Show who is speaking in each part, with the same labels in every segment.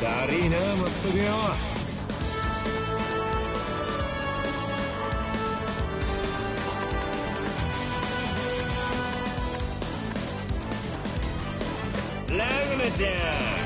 Speaker 1: だりーな、まったくよ。ラグナちゃん。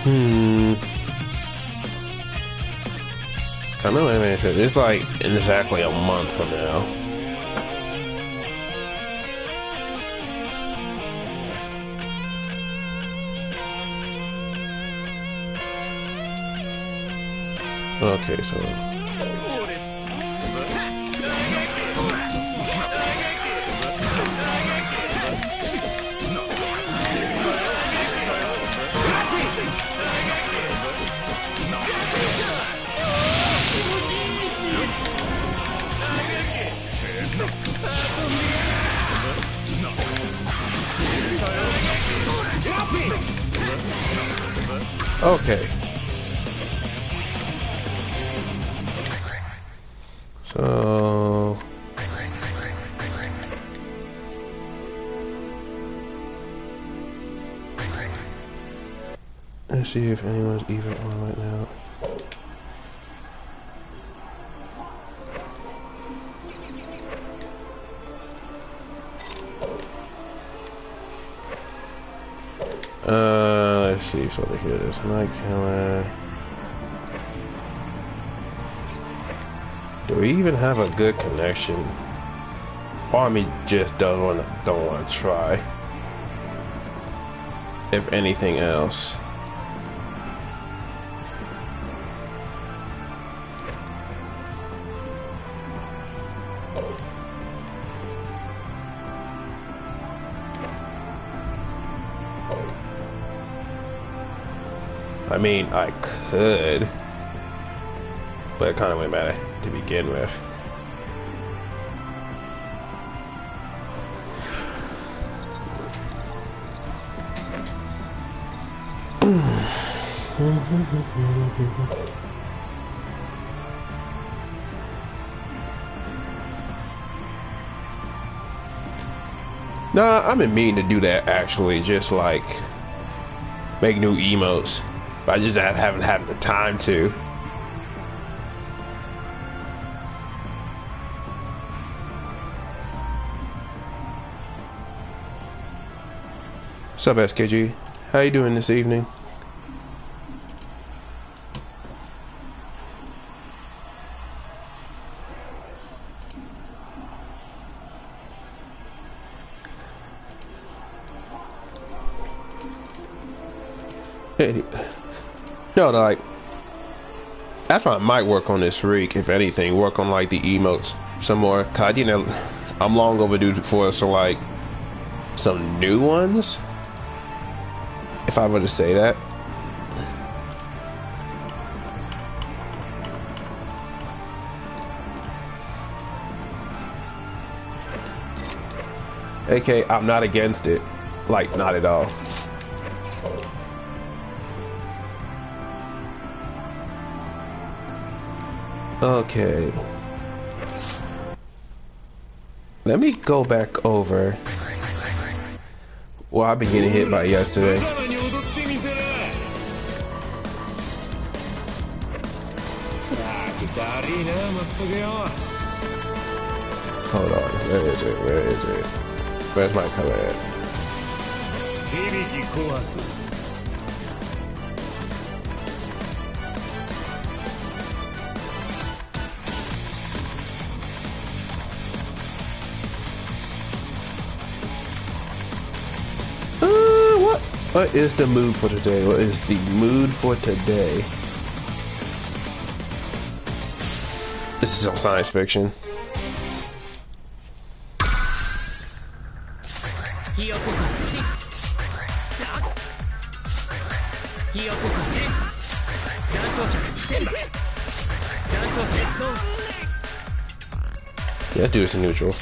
Speaker 2: I know what I said. It's like exactly a month from now. Okay, so okay. So let's see if anyone's even on right now. Let's see. So here it is. Night killer. Do we even have a good connection? Part of me just don't want to try. If anything else. I mean, I could, but it kind of wouldn't matter to begin with. Nah, I've been meaning to do that actually, just like make new emotes, but I just haven't had the time to. What's up, SKG? How you doing this evening? No, like that's why I might work on this week, if anything, work on like the emotes some more. Cause you know, I'm long overdue for some like some new ones, if I were to say that. AK, I'm not against it, like not at all. Okay. Let me go back over. Well, I've been getting hit by yesterday. Hold on. Where is it? Where is it? Where's my color at? What is the mood for today? What is the mood for today? This is on science fiction. Yeah, do this in neutral.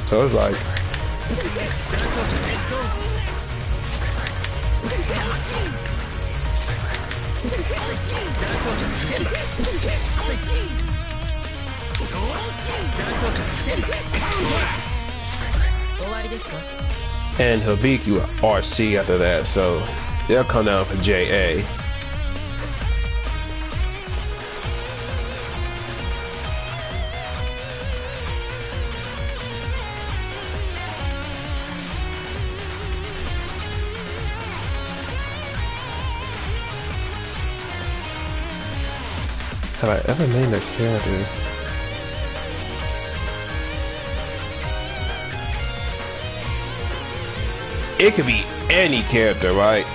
Speaker 2: So it's like And Hibiki with RC after that, so they'll come down for JA. Have I ever named a character? It could be any character, right?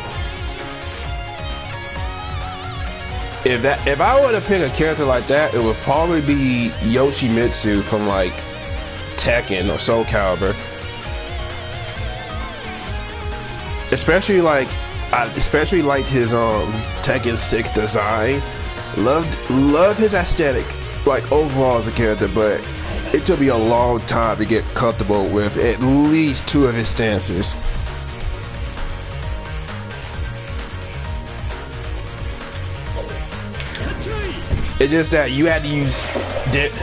Speaker 2: If I were to pick a character like that, it would probably be Yoshimitsu from like Tekken or Soul Calibur. Especially I especially liked his Tekken 6 design. Loved his aesthetic, like overall as a character, but it took me a long time to get comfortable with at least 2 of his stances. It's just that you had to use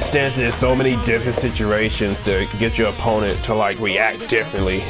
Speaker 2: stances in so many different situations to get your opponent to like react differently.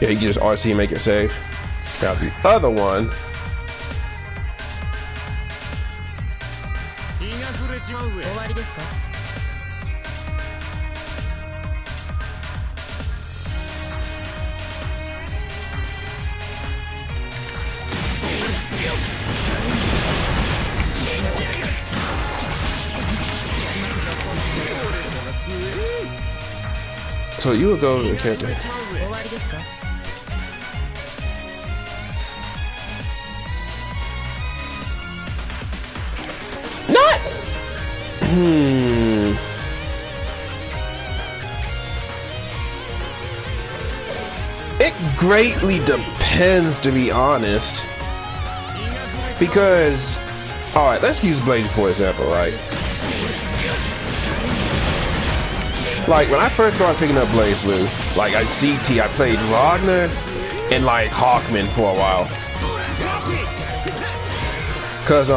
Speaker 2: Yeah, you can just RC make it safe. Now the other one. So you would go to the character. Not. It greatly depends, to be honest. Because, all right, let's use Blade for example, right? Like when I first started picking up Blaze Blue, like at CT, I played Ragnar and like Hawkman for a while. Cause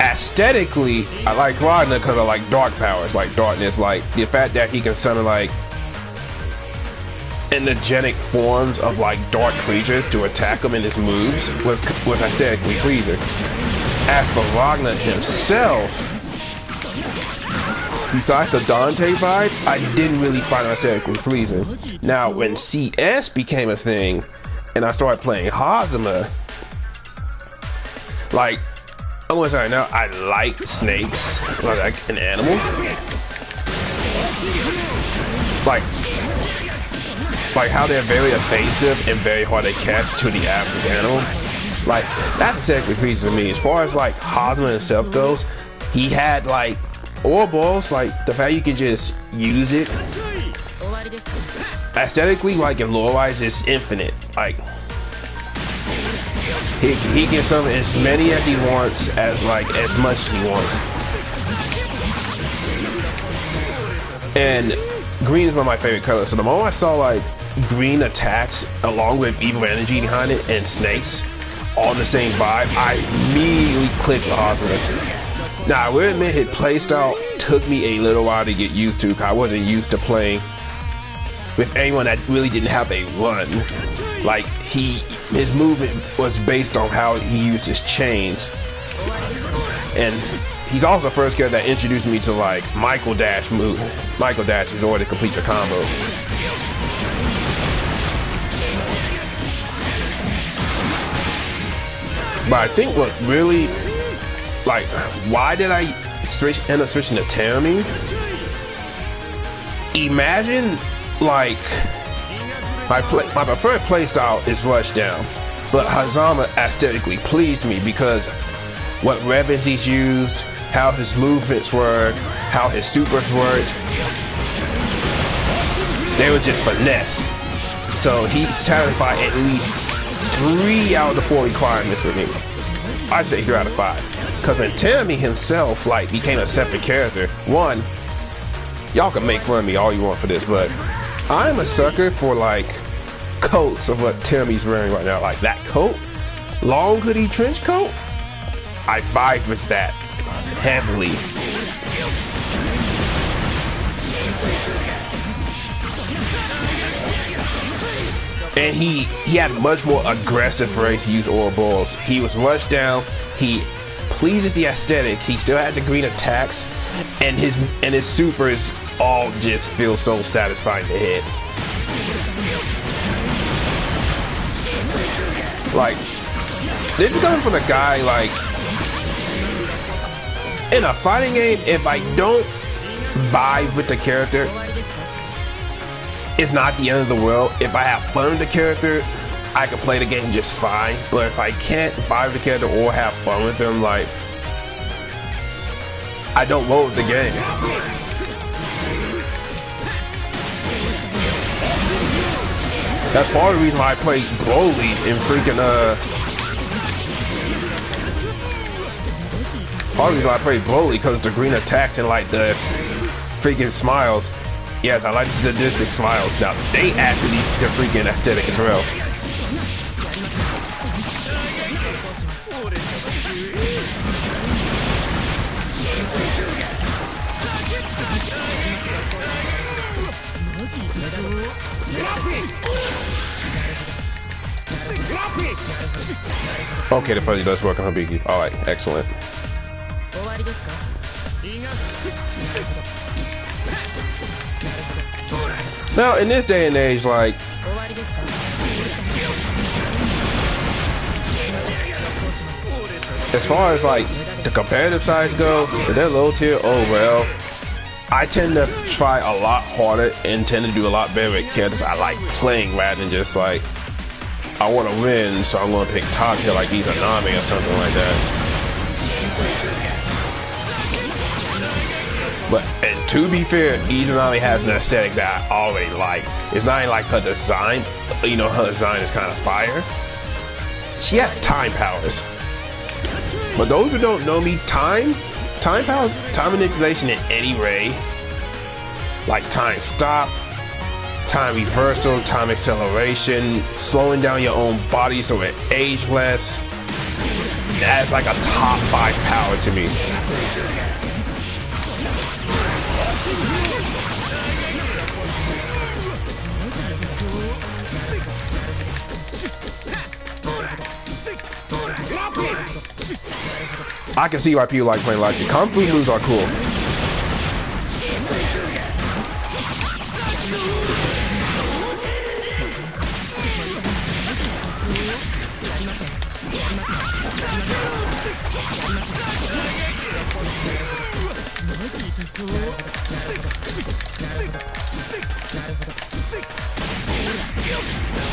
Speaker 2: aesthetically, I like Ragnar because I like dark powers, like darkness, like the fact that he can summon like energetic forms of like dark creatures to attack him in his moves was aesthetically pleasing. As for Ragnar himself, besides the Dante vibe, I didn't really find it aesthetically pleasing. Now, when CS became a thing, and I started playing Hazama, like, I'm gonna say now, I like snakes, like an animal. Like how they're very evasive and very hard to catch to the average animal. Like, that's aesthetically pleasing to me. As far as like Hazama himself goes, he had like Ouroboros, like the fact you can just use it aesthetically, like in lore-wise, it's infinite. Like he can summon as many as he wants, as much as he wants. And green is one of my favorite colors. So the moment I saw like green attacks along with evil energy behind it and snakes all in the same vibe, I immediately clicked with Hazama. Now, I will admit his playstyle took me a little while to get used to, because I wasn't used to playing with anyone that really didn't have a run. Like, his movement was based on how he used his chains. And he's also the first character that introduced me to like Michael Dash move. Michael Dash is order to complete your combos. But I think what really, like, why did I end up switching to Terumi? Imagine, like, my preferred playstyle is Rushdown, but Hazama aesthetically pleased me because what weapons he's used, how his movements work, how his supers worked, they were just finesse. So he satisfied at least 3 out of the 4 requirements for me. I'd say 3 out of 5. Because when Terumi himself like became a separate character, one, y'all can make fun of me all you want for this, but I'm a sucker for like coats of what Terumi's wearing right now. Like that coat, long hoodie trench coat, I vibe with that heavily. And he had much more aggressive ways to use oil balls. He was rushed down. He pleases the aesthetic. He still had the green attacks, and his supers all just feel so satisfying to hit. Like, this is coming from a guy like, in a fighting game, if I don't vibe with the character, it's not the end of the world. If I have fun with the character, I can play the game just fine. But if I can't vibe with the character or have fun with them, like, I don't roll with the game. That's part of the reason why I play Broly in freaking part of the reason why I play Broly, because the green attacks and like the freaking smiles. Yes, I like the sadistic smiles. Now, they add to the freaking aesthetic as well. Okay, the fuzzy does work on Hibiki. Alright, excellent. Now, in this day and age, like, as far as like the competitive sides go, if they're low tier, oh well. I tend to try a lot harder and tend to do a lot better with characters I like playing rather than just like, I want to win, so I'm going to pick top tier like these Anime or something like that. But and to be fair, Izanami has an aesthetic that I already like. It's not even like her design. You know, her design is kind of fire. She has time powers. But those who don't know me, time powers, time manipulation in any way. Like time stop, time reversal, time acceleration, slowing down your own body so it ages less. That's like a top 5 power to me. I can see why people like playing Logic. Kung Fu moves are cool.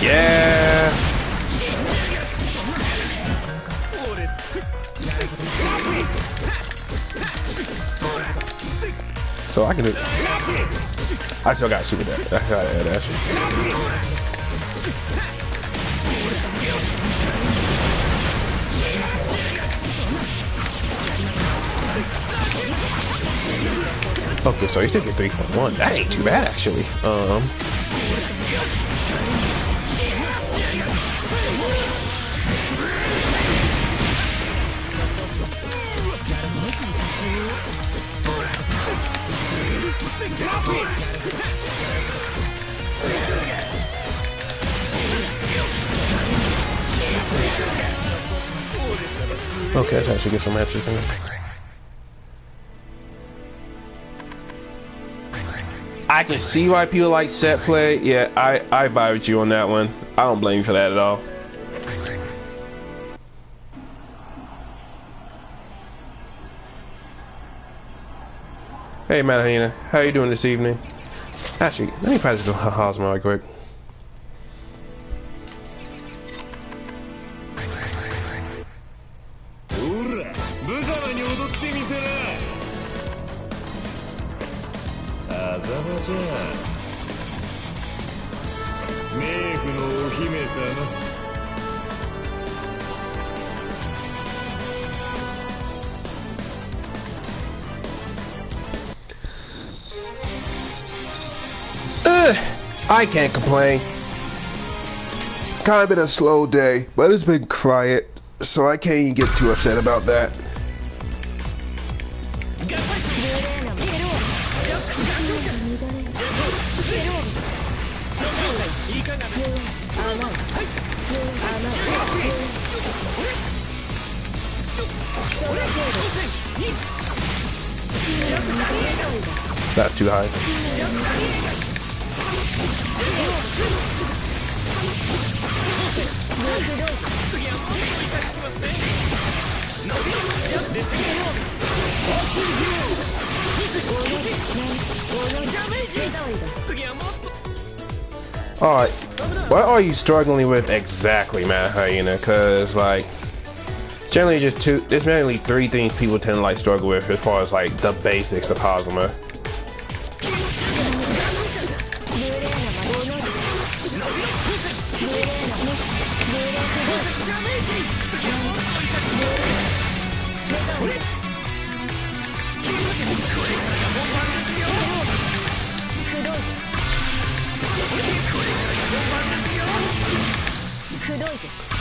Speaker 2: Yeah. So I can do. I still got super dash. I got air dash. Okay, so you still get 3.1. That ain't too bad actually. Okay, let's actually get some matches in. I can see why people like set play. Yeah, I vibe with you on that one. I don't blame you for that at all. Hey, Madahina, how you doing this evening? Actually, let me practice the Hosma right quick. I can't complain. Kind of been a slow day, but it's been quiet, so I can't even get too upset about that. That's too high. Alright, what are you struggling with exactly, Mad Hyena? Cause like, generally there's mainly three things people tend to like struggle with as far as like the basics of Hosma.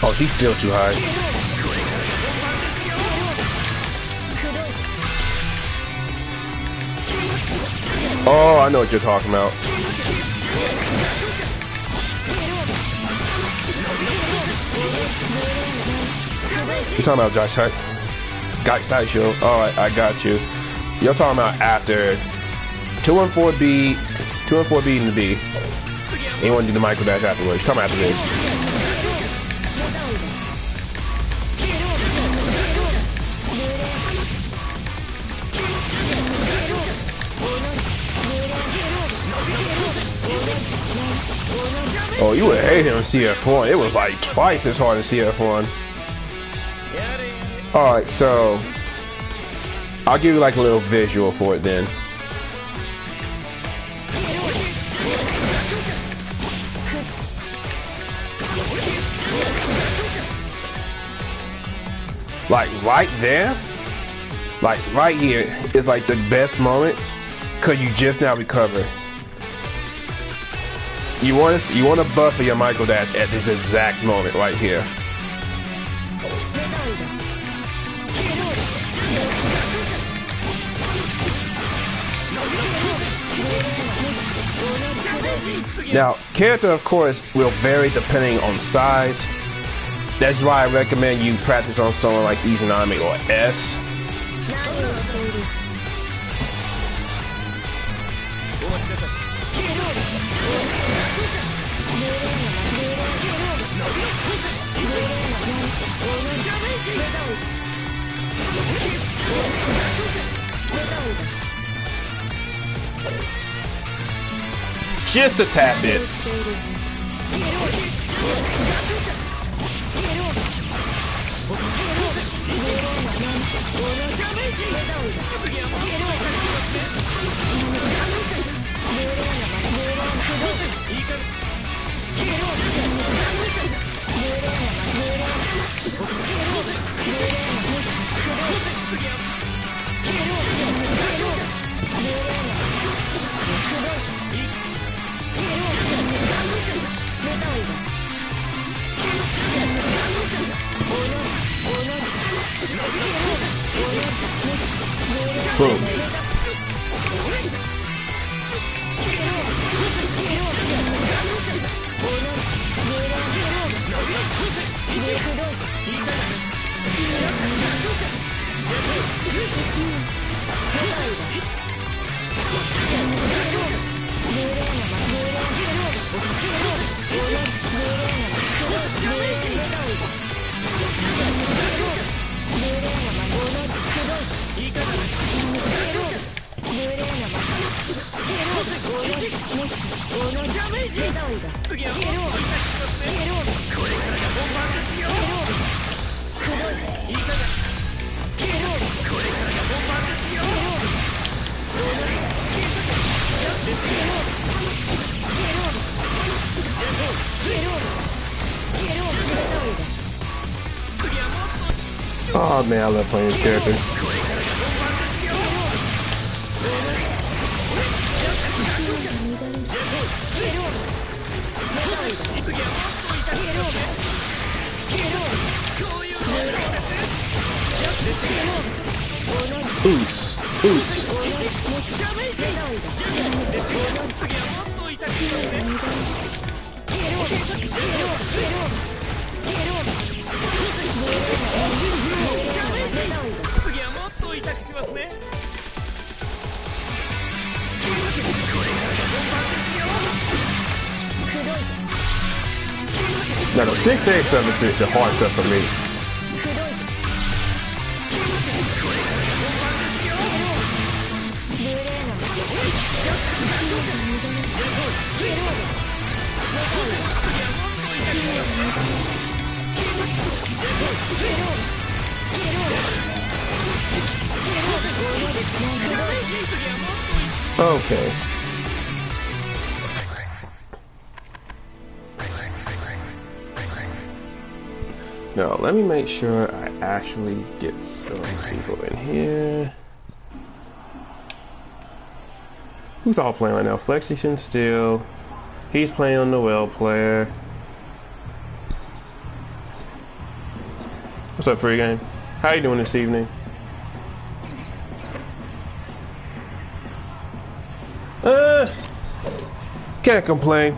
Speaker 2: Oh, he's still too high. Oh, I know what you're talking about. You're talking about Josh Hart? Got Sideshow. Alright, I got you. You're talking about after 214B, 214B and the B. And you want to do the micro dash afterwards. Come after this. Oh, you would hate him in CF1. It was like twice as hard in CF1. Alright, so I'll give you like a little visual for it then. Like right there, like right here is like the best moment because you just now recover. You want to buffer your micro dash at this exact moment right here. Now, character of course will vary depending on size. That's why I recommend you practice on someone like Izanami or S. Just a tad bit. Boom. Oh man, I love playing this character. Oops. Oops. Now the 6A stuff is the hard stuff for me. Okay. Now, let me make sure I actually get some people in here. Who's all playing right now? Flexation still. He's playing on the well player. What's up, free game? How you doing this evening? Can't complain.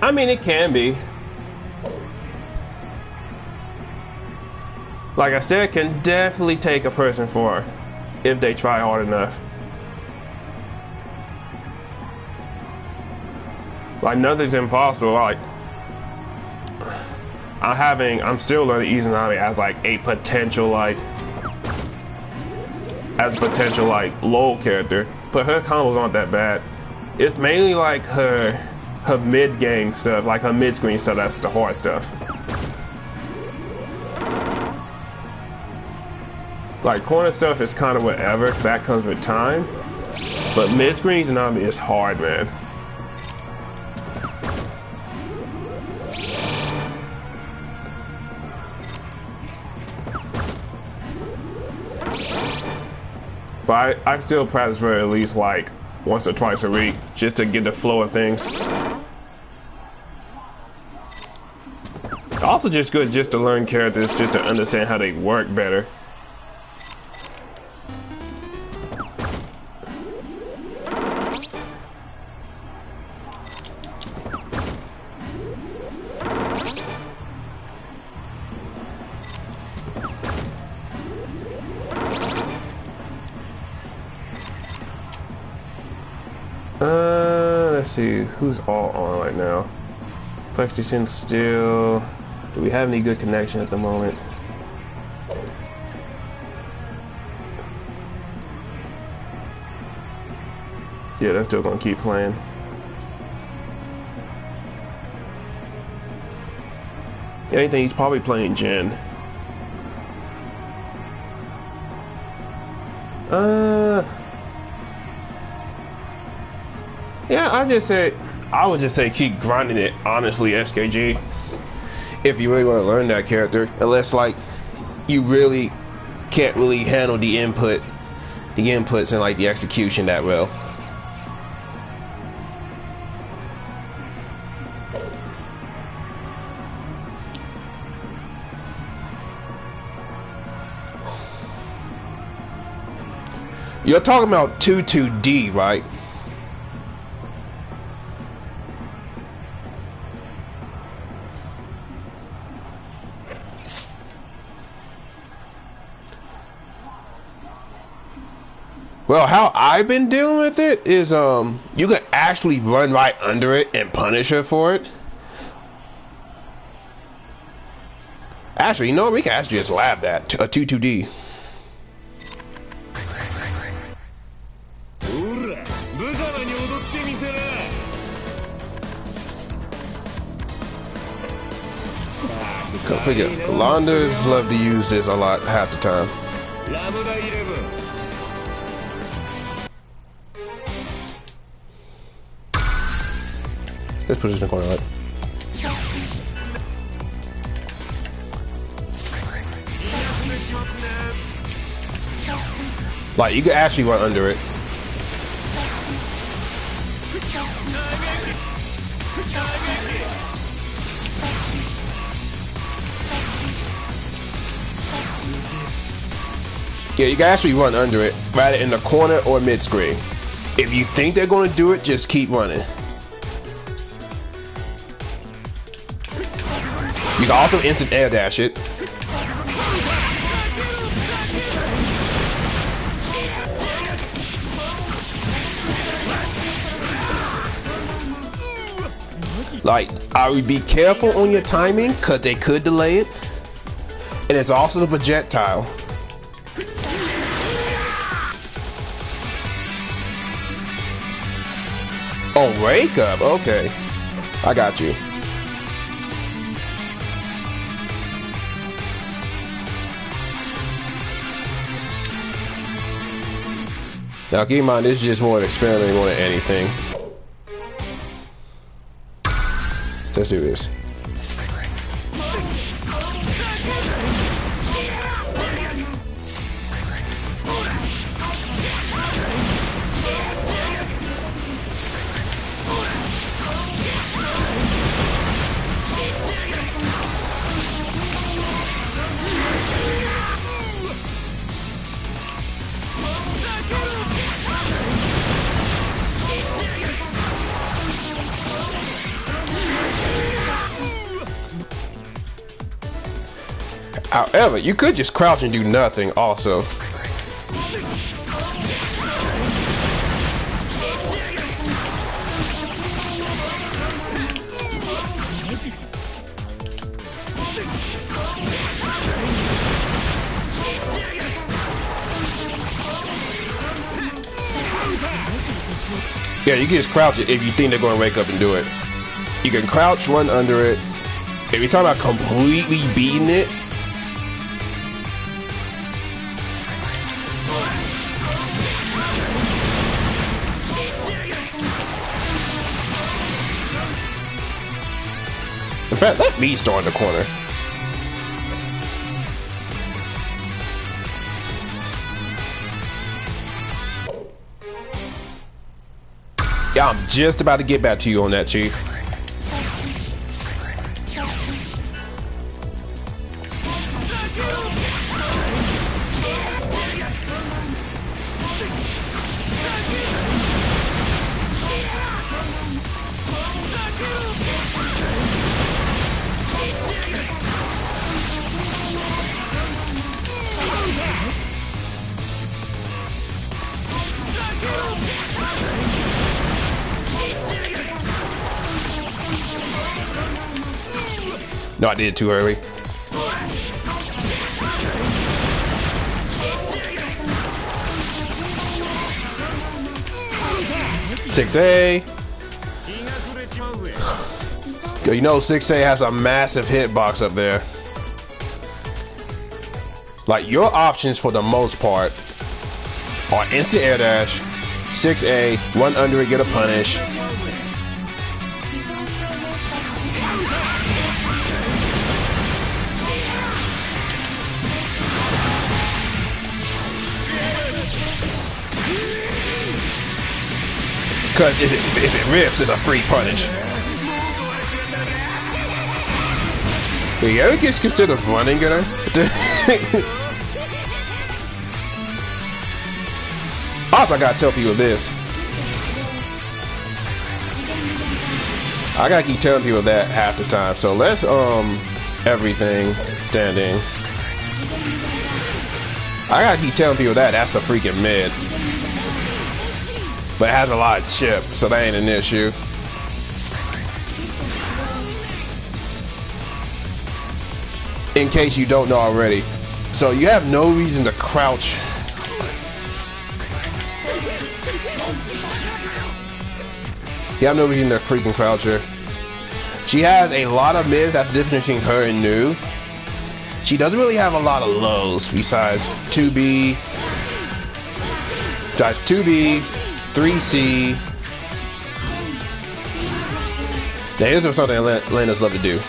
Speaker 2: I mean, it can be. Like I said, it can definitely take a person far if they try hard enough. Like, nothing's impossible. Like, I'm still learning Izanami as like a potential low character, but her combos aren't that bad. It's mainly like her mid game stuff, like her mid screen stuff, that's the hard stuff. Like corner stuff is kind of whatever, that comes with time, but mid screen Izanami is hard, man. But I still practice for at least like once or twice a week just to get the flow of things. Also just good just to learn characters, just to understand how they work better. Let's see who's all on right now. Flexation still. Do we have any good connection at the moment? Yeah, they're still gonna keep playing. Yeah, I think he's probably playing Jin. Yeah, I would just say keep grinding it, honestly, SKG. If you really want to learn that character, unless like you really can't really handle the inputs and like the execution that well. You're talking about 22D, right? Well, how I've been dealing with it is you can actually run right under it and punish her for it. Actually, you know, we can actually just lab that a 2-2D. Go figure. Londas love to use this a lot half the time. Let's put this in the corner, right? Like, you can actually run under it. Yeah, you can actually run under it, right in the corner or mid-screen. If you think they're going to do it, just keep running. You can also instant air dash it. Like, I would be careful on your timing, because they could delay it. And it's also the projectile. Oh, wake up. Okay. I got you. Now keep in mind, this is just more experimenting more than anything. Let's do this. However, you could just crouch and do nothing also. Yeah, you can just crouch it if you think they're going to wake up and do it. You can crouch, run under it. If you're talking about completely beating it, in fact, let me start in the corner. Yeah, I'm just about to get back to you on that, Chief. No, I did it too early. "6A." Yo, you know 6A has a massive hitbox up there. Like, your options for the most part are instant air dash, 6A, run under it, get a punish. Because if it rips, it's a free punish. Do you ever get considered running at her? Also, I gotta tell people this. I gotta keep telling people that half the time. So let's everything standing. I gotta keep telling people that that's a freaking mid. but it has a lot of chip, so that ain't an issue. In case you don't know already. So you have no reason to crouch. You have no reason to freaking crouch her. She has a lot of mids that's different between her and New. She doesn't really have a lot of lows besides 2B, 3C. Now here's something Atlantas love to do.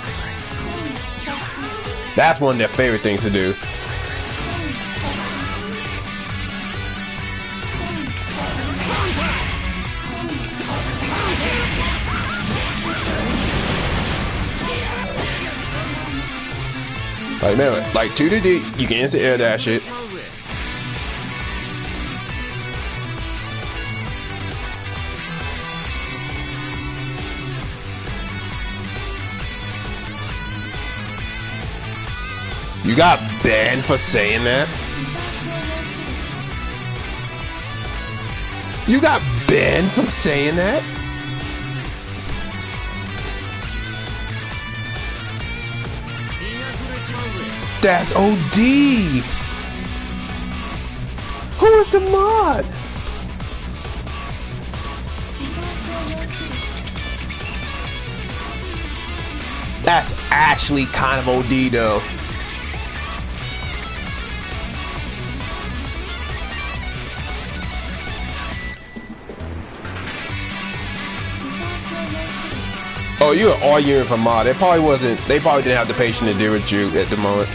Speaker 2: That's one of their favorite things to do. Like man, like 2D, you can instant air dash it. You got banned for saying that? You got banned for saying that? That's OD! Who is the mod? That's actually kind of OD though. Oh, you are arguing for mod. They probably wasn't. They probably didn't have the patience to deal with you at the moment.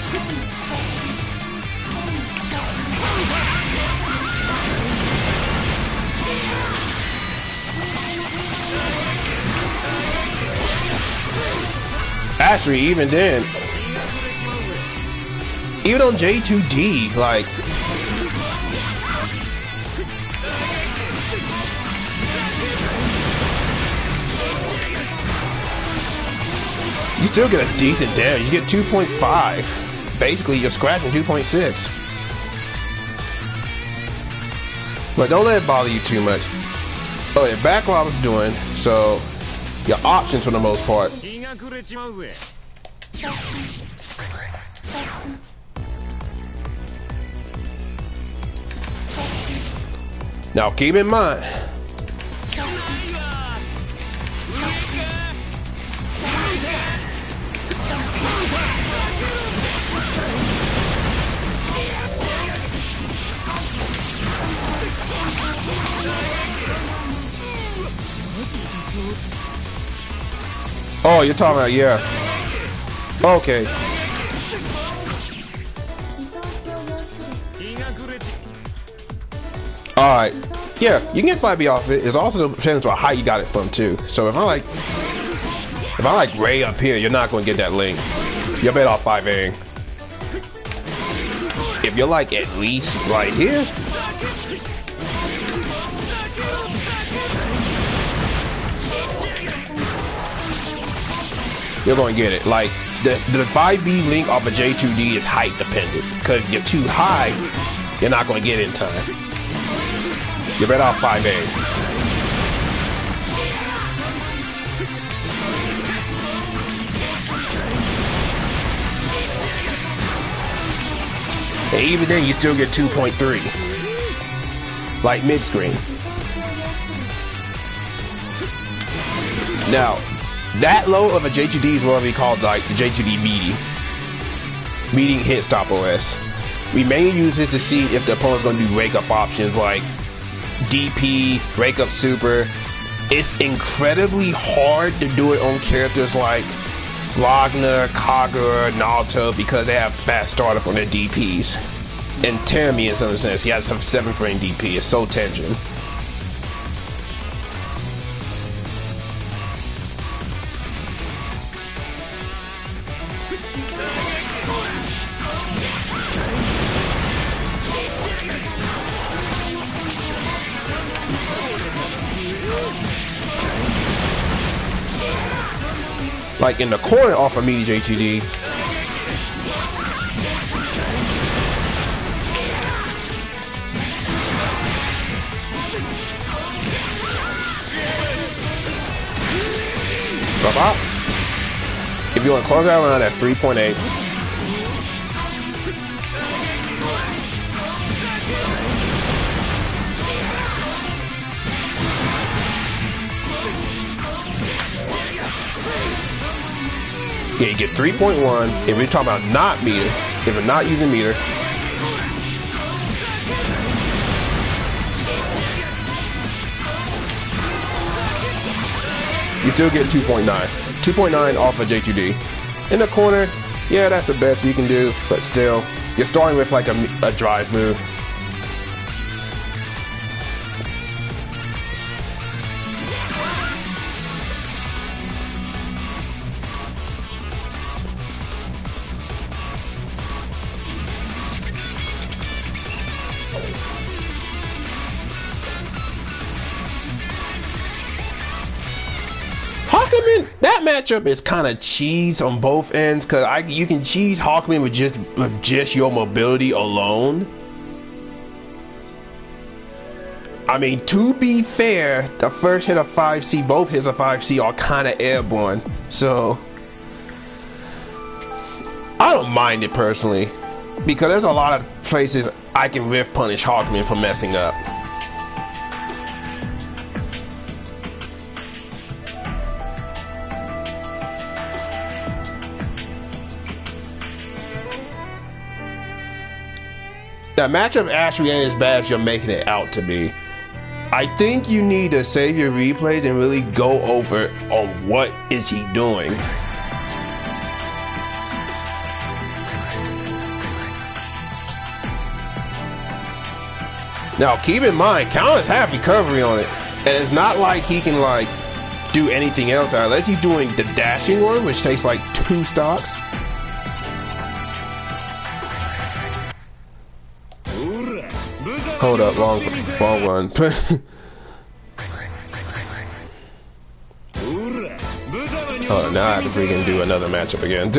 Speaker 2: Actually, even then, even on J2D, like. You still get a decent damage. You get 2.5. Basically, you're scratching 2.6. But don't let it bother you too much. Oh yeah, back what I was doing. So, your options for the most part. Now keep in mind. Oh, you're talking about, yeah. Okay. Alright. Yeah, you can get 5B off it. It's also depends on how you got it from too. So if I like Ray up here, you're not gonna get that link. You're better off 5A. If you're like at least right here. You're gonna get it. Like the 5B link off of J2D is height dependent. Because if you're too high, you're not gonna get it in time. You're better off 5A. And even then, you still get 2.3, like mid screen. Now. That low of a J2D is what we call like the J2D meeting hit stop OS. We mainly use this to see if the opponent's going to do wake up options like DP, wake up super. It's incredibly hard to do it on characters like Wagner, Kagura, Naruto because they have fast startup on their DPs. And Tammy in some sense, he has a 7-frame DP. It's so tension. Like in the corner off of me, JTD. up. If you want to close that round, that's 3.8. Yeah, you get 3.1 if we're talking about not meter. If we're not using meter. You still get 2.9. 2.9 off of J2D. In the corner, yeah, that's the best you can do, but still, you're starting with like a drive move. That matchup is kind of cheese on both ends because you can cheese Hawkman with just your mobility alone. I mean, to be fair, the first hit of 5C, both hits of 5C are kind of airborne, so I don't mind it personally because there's a lot of places I can whiff punish Hawkman for messing up. The matchup actually ain't as bad as you're making it out to be. I think you need to save your replays and really go over on what is he doing. Now keep in mind, Count has recovery on it, and it's not like he can like do anything else unless he's doing the dashing one, which takes like 2 stocks. Hold up, wrong one. Oh, now I have to freaking do another matchup again.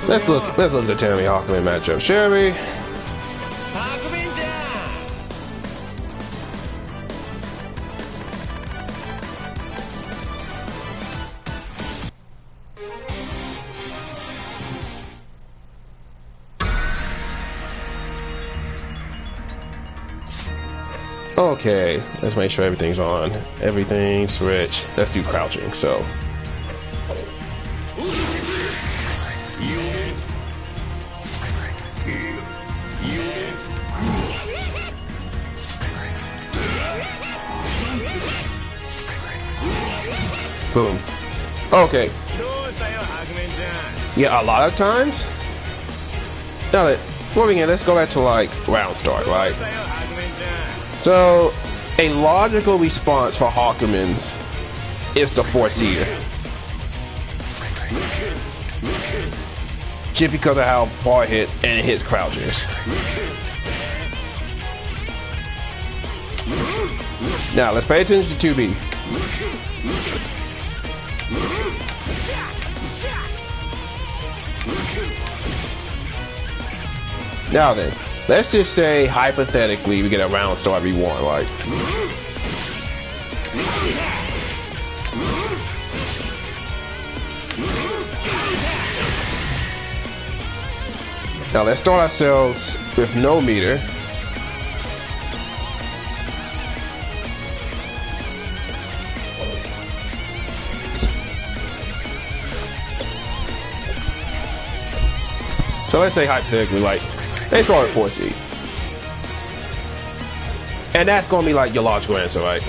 Speaker 2: Let's look at the Tammy Hawkman matchup, shall we? Okay, let's make sure everything's on. Everything switch. Let's do crouching. So, boom. Okay. Yeah, a lot of times. Now, before we get, let's go back to like round start, right? So, a logical response for Hawkman's is the 4-seater. Just because of how far it hits and it hits crouchers. Now, let's pay attention to 2B. Now then. Let's just say, hypothetically, we get a round start we want, like. Now let's start ourselves with no meter. So let's say hypothetically, like, they start at 4C. And that's gonna be like your logical answer, right?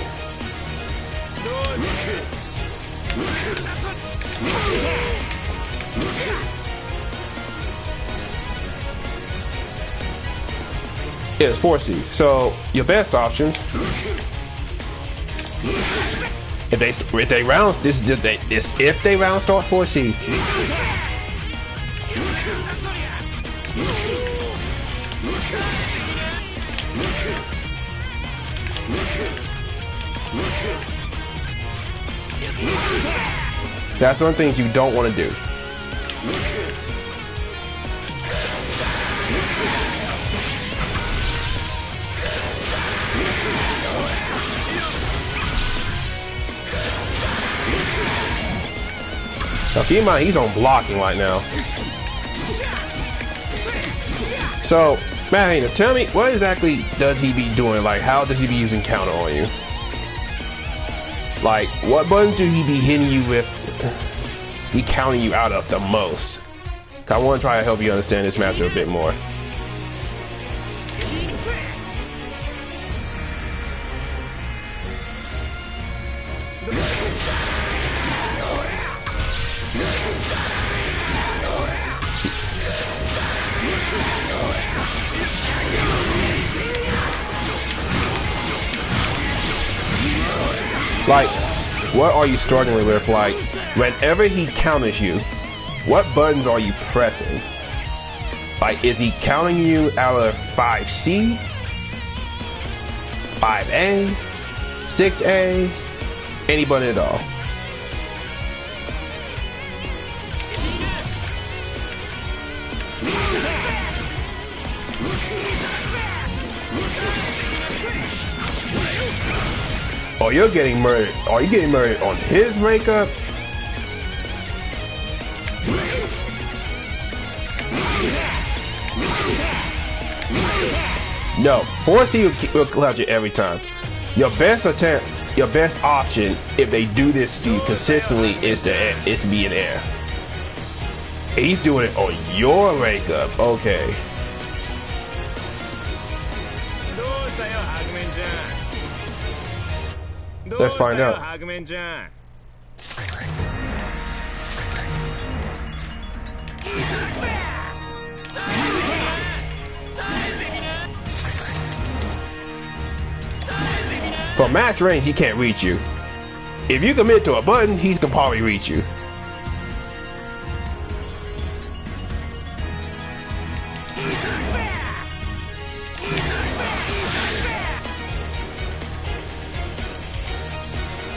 Speaker 2: Yeah, it's 4C. So your best option, if they round, this is just if they round start 4C. That's one thing you don't want to do. Now keep in mind, he's on blocking right now. So, man, tell me, what exactly does he be doing? Like, how does he be using counter on you? Like, what buttons do he be hitting you with? He counting you out of the most? I want to try to help you understand this matchup a bit more. Like, what are you struggling with? Like, whenever he counters you, what buttons are you pressing? Like, is he counting you out of 5C, 5A, 6A, any button at all? Oh, you're getting murdered. Are you getting murdered on his makeup? No, 4C will cloud you every time. Your best attempt, your best option, if they do this to you consistently, is to be in air. He's doing it on your makeup. Okay. Let's find out. From match range, he can't reach you. If you commit to a button, he can probably reach you.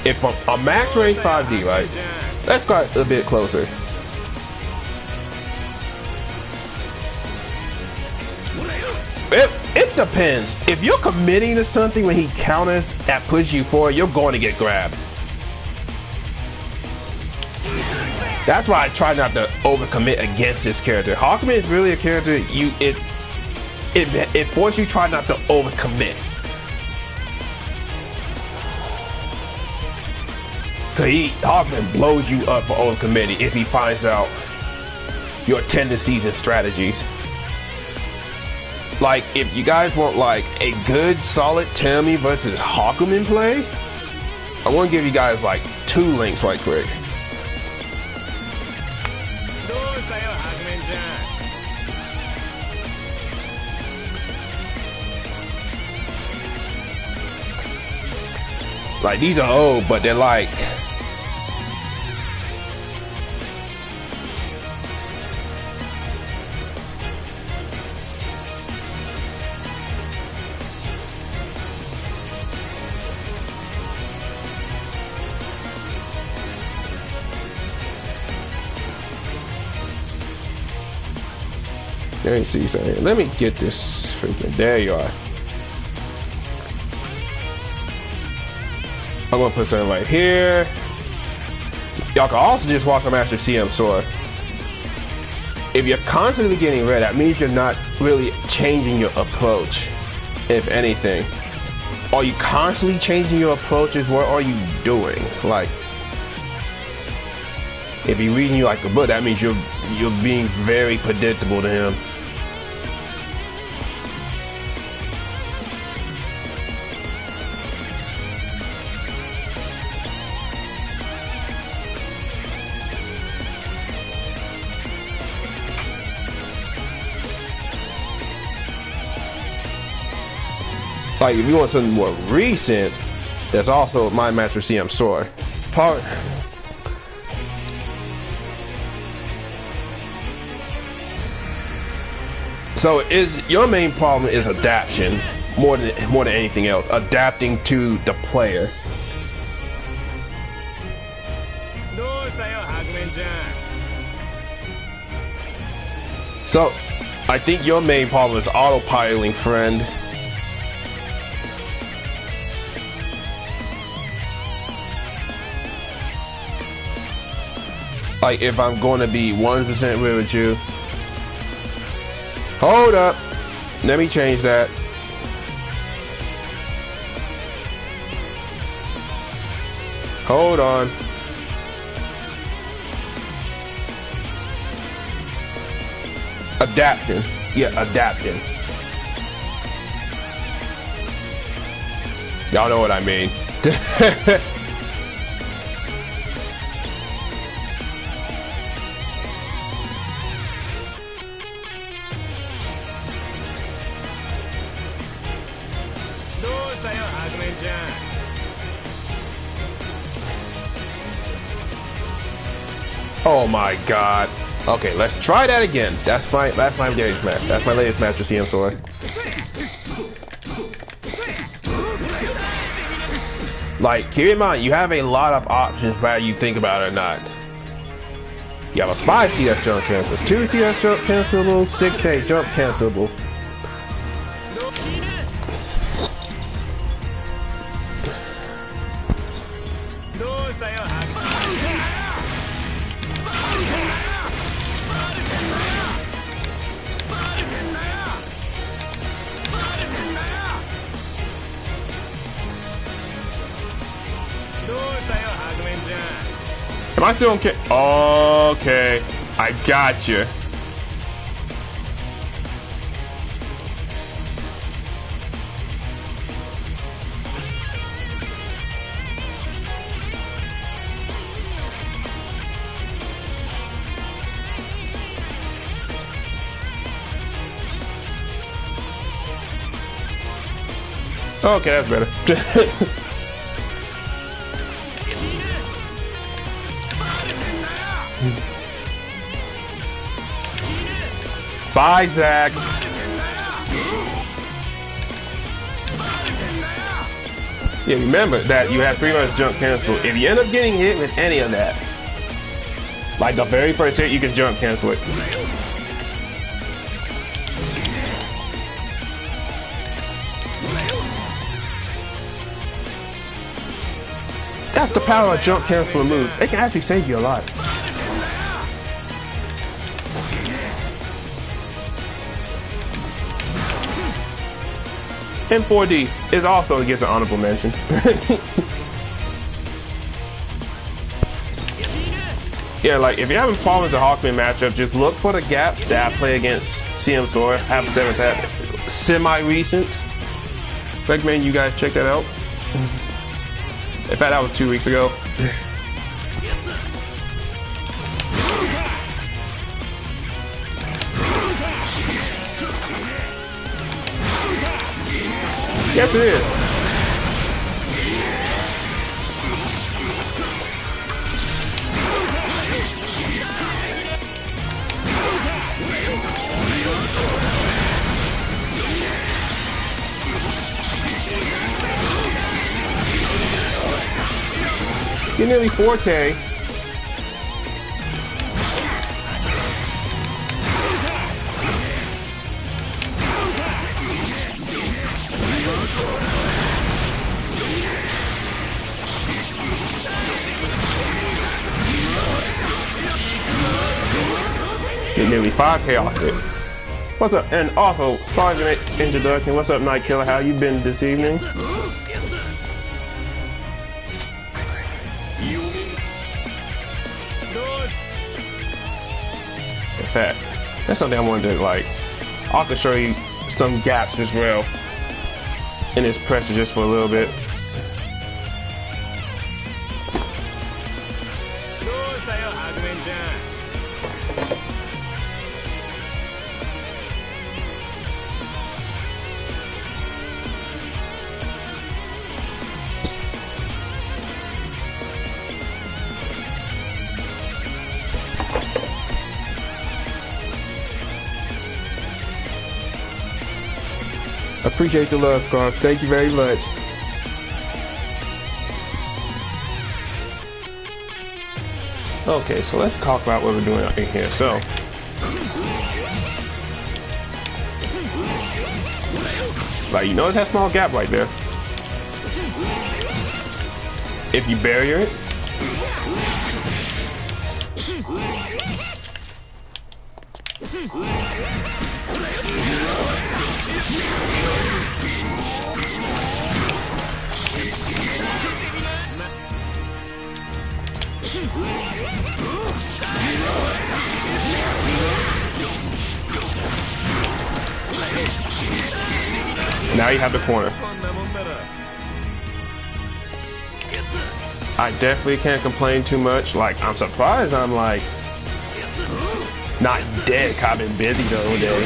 Speaker 2: If a max range 5D, right? Let's go a bit closer. It depends. If you're committing to something when he counters that pushes you forward, you're going to get grabbed. That's why I try not to overcommit against this character. Hakumen is really a character it forces you to try not to overcommit. Hakumen blows you up for overcommitting if he finds out your tendencies and strategies. Like, if you guys want like a good solid Tammy versus Hakumen play, I want to give you guys like 2 links right quick. Like, these are old, but they're like, let me see something. Let me get this freaking. There you are. I'm gonna put something right here. Y'all can also just watch a Master CM Sora. If you're constantly getting red, that means you're not really changing your approach. If anything, are you constantly changing your approaches? What are you doing? Like, if he's reading you like a book, that means you're being very predictable to him. Like, if you want something more recent, there's also My Master CM Sora. So your main problem is adaptation more than anything else. Adapting to the player. So I think your main problem is autopiloting, friend. Like, if I'm going to be 100% real with you. Hold up. Let me change that. Hold on. Adapting. Yeah, adapting. Y'all know what I mean. Oh my god. Okay, let's try that again. That's my latest match. That's my latest match with CM Sora. Like, keep in mind, you have a lot of options whether you think about it or not. You have a 5 CS jump cancel, 2 CS jump cancelable, 6A jump cancelable. Am I still okay? Okay, I got you. Okay, that's better. Bye, Zach. Yeah, remember that you have 3 minutes jump cancel. If you end up getting hit with any of that, like the very first hit, you can jump cancel it. That's the power of jump cancel moves. They can actually save you a lot. And 4D is also gets an honorable mention. Yeah, like if you're having problems with the Hawkman matchup, just look for the gaps that I play against CM Sora. Have 7th that semi-recent. Recommend you guys check that out. In fact, that was 2 weeks ago. Yes, it is. You're nearly 4K. Get nearly 5K off it. What's up? And also, sorry to make introduction. What's up, Night Killer? How you been this evening? In fact, that's something I wanted to like. I'll have to show you some gaps as well in this pressure just for a little bit. Appreciate the love, Scarf. Thank you very much. Okay, so let's talk about what we're doing in here. So, like, you notice that small gap right there? If you barrier it, Now you have the corner. I definitely can't complain too much. Like, I'm surprised I'm like not dead. I've been busy the whole day.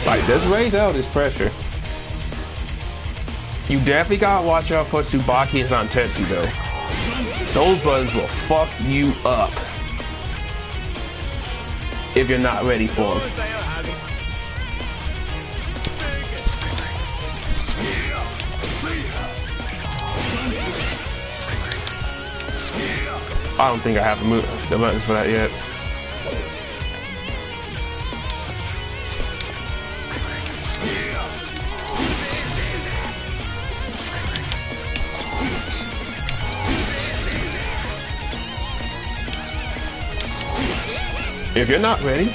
Speaker 2: Like, this raise out is pressure. You definitely gotta watch out for Tsubaki and Zantetsu though. Those buttons will fuck you up if you're not ready for them. I don't think I have the buttons for that yet. If you're not ready,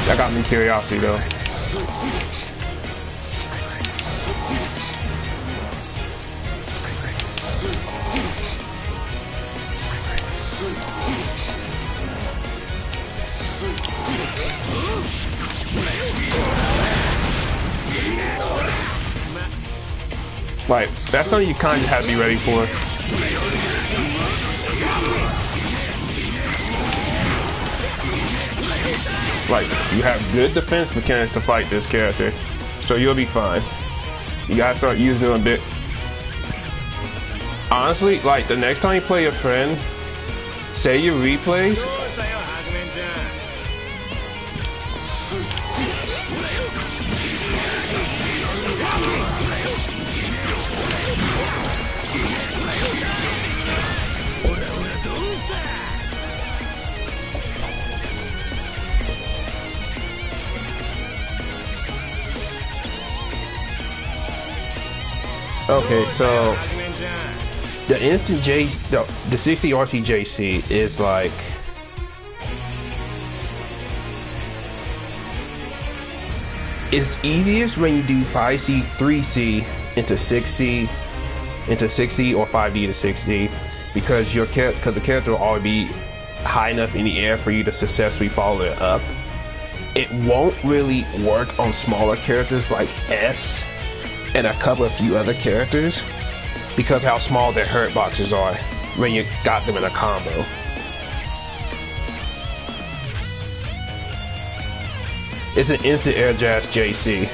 Speaker 2: that got me curiosity though. Like, that's something you kind of have to be ready for. Like, you have good defense mechanics to fight this character, so you'll be fine. You gotta start using them a bit. Honestly, like, the next time you play a friend, say your replays. Okay, so the instant the 60 RCJC is like it's easiest when you do 5C, 3C into 6C, or 5D to 6D, because the character will already be high enough in the air for you to successfully follow it up. It won't really work on smaller characters like S and a few other characters because how small their hurt boxes are when you got them in a combo. It's an instant air jazz JC.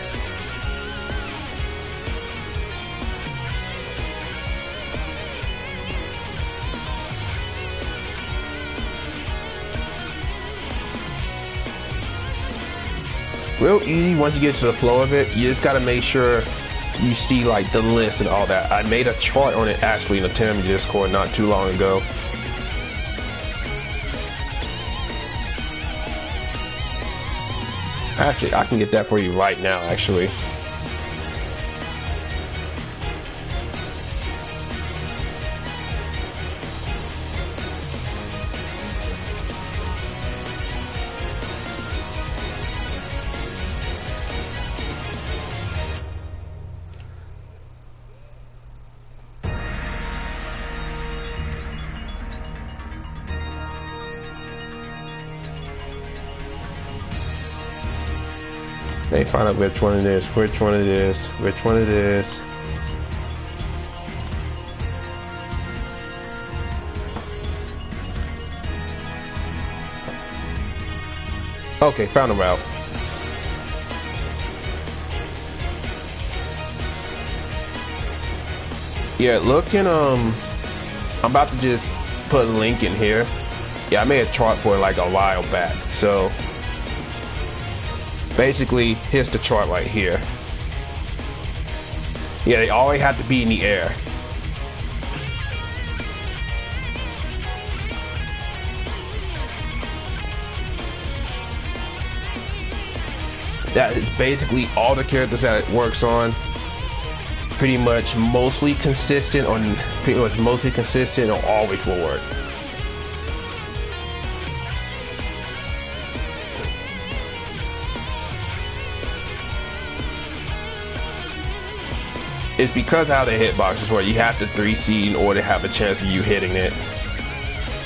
Speaker 2: Real easy once you get to the flow of it. You just gotta make sure you see like the list and all that. I made a chart on it actually in the Tim Discord not too long ago. Actually, I can get that for you right now, actually. They find out which one it is, which one it is, which one it is. Okay, found a route. Yeah, look in, I'm about to just put a link in here. Yeah, I made a chart for it like a while back, so basically, here's the chart right here. Yeah, they always have to be in the air. That is basically all the characters that it works on. Pretty much mostly consistent or always will work. It's because how the hitboxes work. You have to 3C in order to have a chance of you hitting it.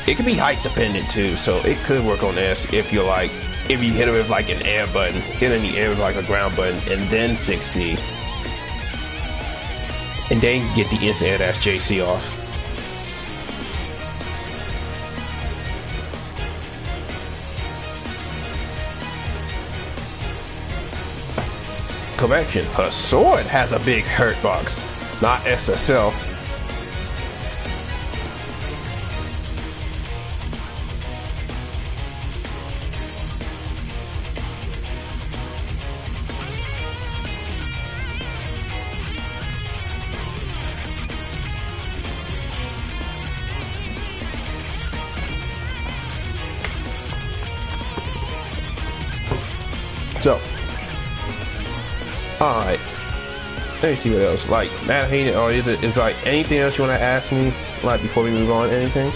Speaker 2: It can be height dependent too, so it could work on this if you're like, if you hit it with like an air button, hit in the air with like a ground button, and then 6C. And then get the instant air dash JC off. Correction, her sword has a big hurt box, not SSL. So, alright, let me see what else. Like, Matt Hayden, or is like anything else you want to ask me, like, before we move on? Anything?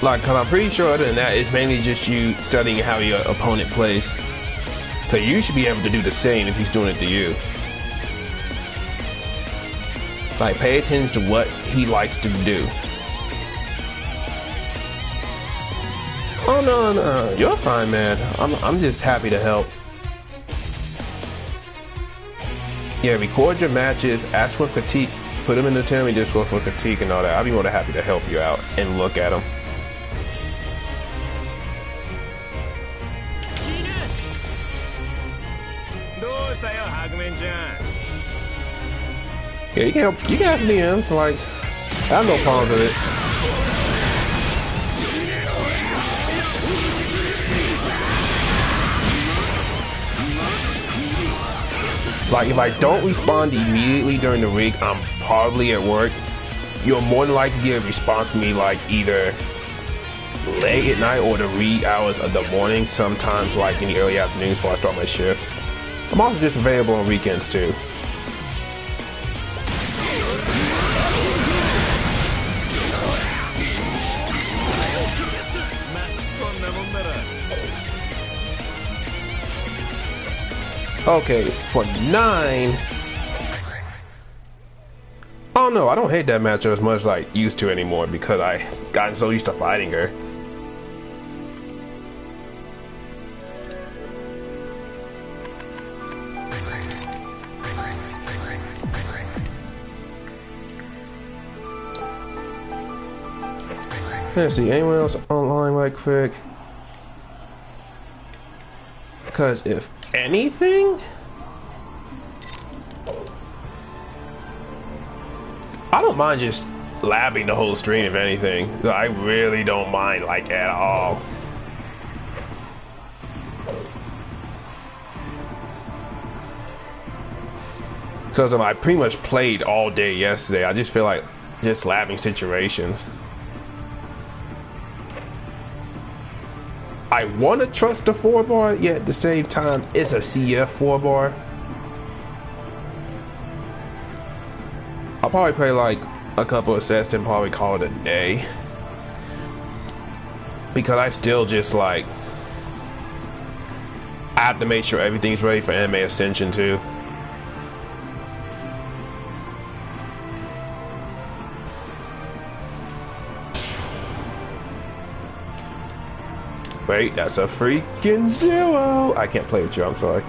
Speaker 2: Like, cause I'm pretty sure other than that, it's mainly just you studying how your opponent plays. So you should be able to do the same if he's doing it to you. Like, pay attention to what he likes to do. Oh no, you're fine, man. I'm just happy to help. Yeah, record your matches, ask for critique, put them in the Tell Me Discord for critique and all that. I'll be more than happy to help you out and look at them. Yeah, you can help. You can ask DMs. Like, I have no problems with it. Like, if I don't respond immediately during the week, I'm probably at work. You're more than likely to get a response from me, like, either late at night or the wee hours of the morning, sometimes like in the early afternoons before I start my shift. I'm also just available on weekends too. Okay, for 9. Oh no, I don't hate that matchup as much as I used to anymore because I gotten so used to fighting her. Let's see, anyone else online right quick? Because if anything, I don't mind just labbing the whole stream if anything. I really don't mind, like, at all. Because I pretty much played all day yesterday. I just feel like just labbing situations. I want to trust the 4-bar, yet at the same time, it's a CF 4-bar. I'll probably play like a couple of sets and probably call it a day. Because I still just like, I have to make sure everything's ready for Anime Ascension too. Wait, that's a freaking 0! I can't play with you, I'm sorry.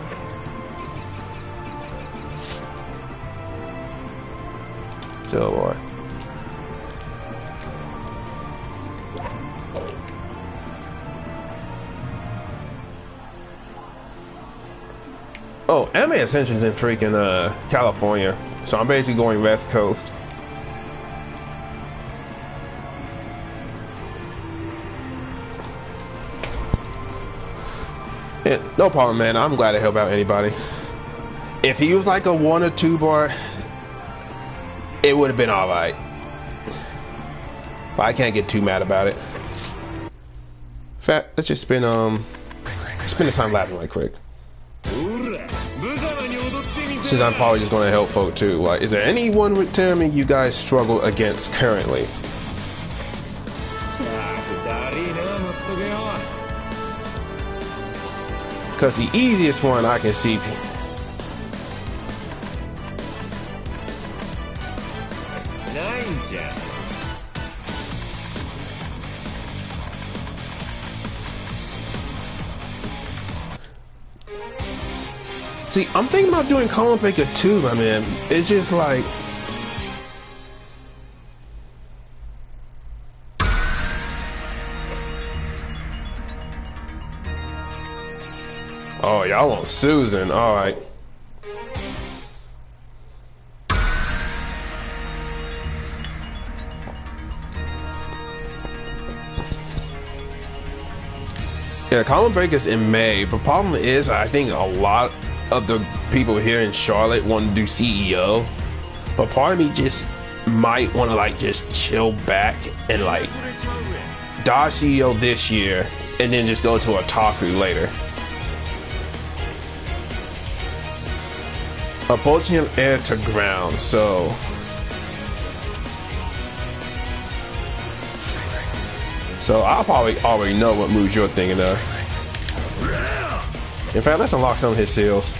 Speaker 2: Still boy. Oh, Anime Ascension's in freaking California, so I'm basically going West Coast. Yeah, no problem, man. I'm glad to help out anybody. If he was like a 1 or 2 bar, it would have been alright. But I can't get too mad about it. fact, let's just spend the time laughing right quick. Since I'm probably just gonna help folk too. Like, is there anyone with Timmy you guys struggle against currently? Because the easiest one I can see. See, I'm thinking about doing Colin Baker too, my man. It's just like, oh, y'all want Susan? All right. Yeah, Colin Baker's in May, but problem is, I think a lot of the people here in Charlotte want to do CEO, but part of me just might want to like just chill back and like dodge CEO this year and then just go to Otaku later. Approaching him air to ground, so I'll probably already know what moves you're thinking of. In fact, let's unlock some of his seals.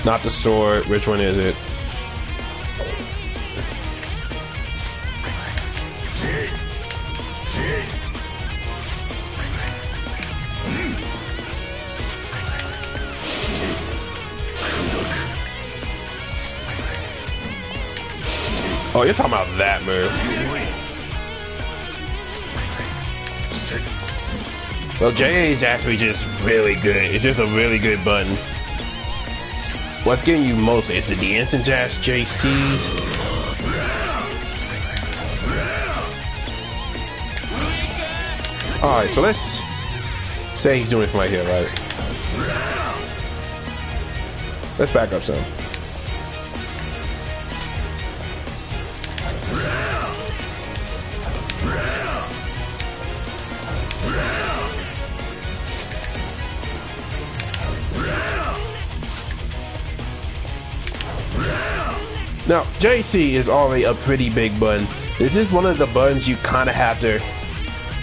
Speaker 2: Not the sword. Which one is it? Oh, you're talking about that move. Well, JA is actually just really good. It's just a really good button. What's getting you mostly? Is it the instant jazz JCs? Alright, so let's say he's doing it from right here, right? Let's back up some. Now, JC is already a pretty big button. This is one of the buttons you kind of have to,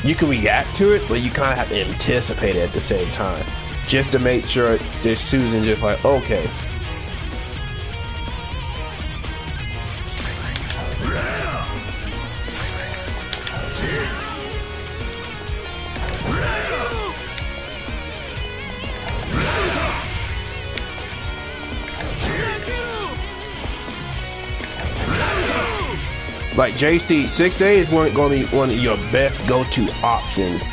Speaker 2: you can react to it, but you kind of have to anticipate it at the same time. Just to make sure that Susan just like, okay. Like JC, 6A is going to be one of your best go-to options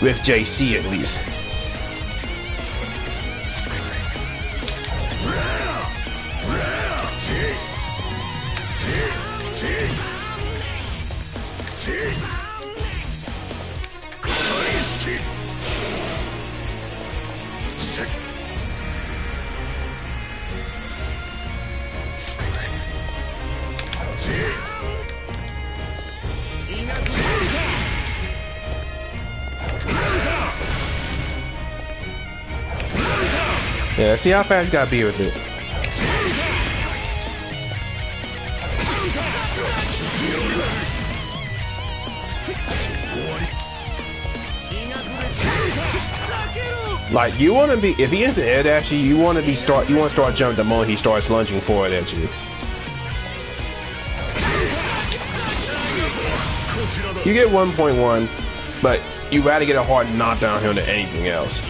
Speaker 2: with JC at least. Yeah, see how fast you gotta be with it. Like, you want to be, if he is an air dasher, you want to start jumping the moment he starts lunging forward at you. You get 1.1, but you rather get a hard knockdown here than anything else.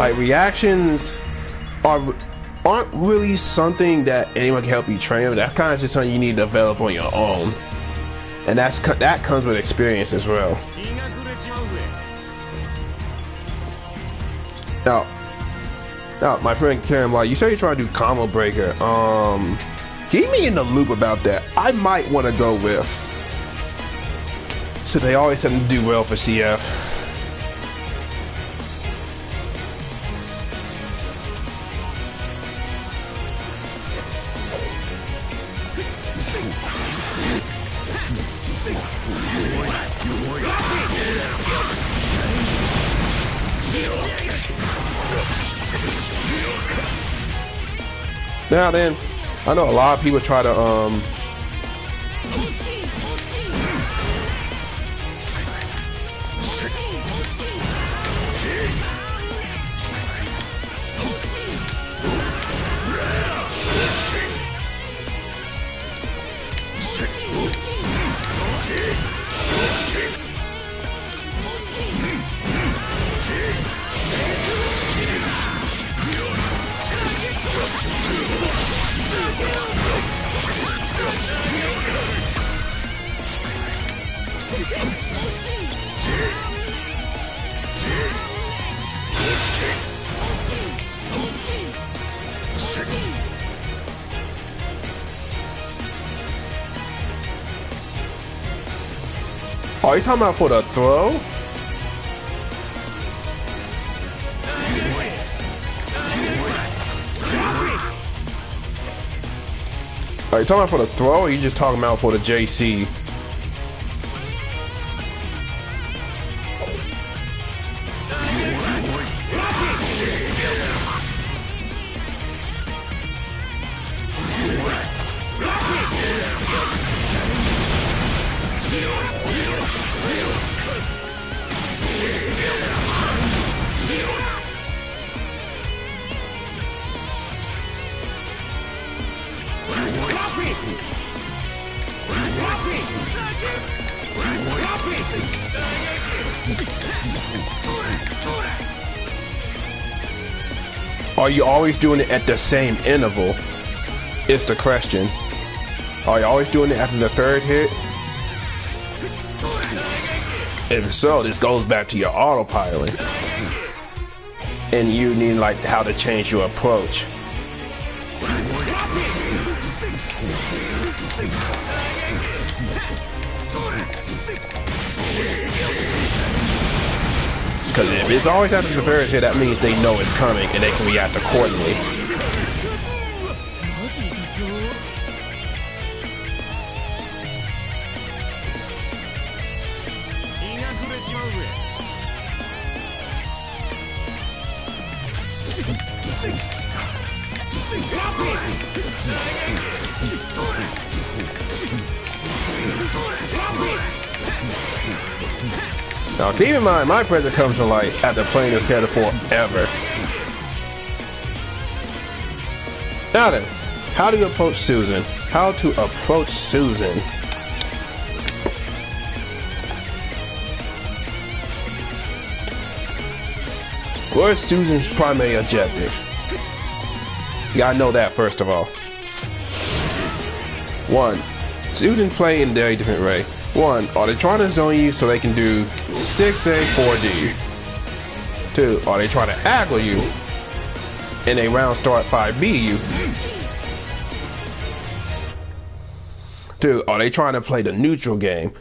Speaker 2: Like reactions aren't really something that anyone can help you train with. That's kind of just something you need to develop on your own, and that comes with experience as well. Now, my friend Karen, like you say, you're trying to do combo breaker. Keep me in the loop about that. I might want to go with. So they always tend to do well for CF. Now then, I know a lot of people try to are you talking about for the throw? Are you talking about for the throw, or are you just talking about for the JC? Are you always doing it at the same interval? Is the question. Are you always doing it after the third hit? If so, this goes back to your autopilot. And you need like how to change your approach. Because if it's always after the third hit, that means they know it's coming and they can react accordingly. Now keep in mind, my present comes from like after playing this character forever. Now then, how to approach Susan? How to approach Susan? Where's Susan's primary objective? You gotta know that first of all. 1. Susan play in a very different way. 1. Are they trying to zone you so they can do 6A 4D? 2. Are they trying to aggro you and a round start 5B you? 2. Are they trying to play the neutral game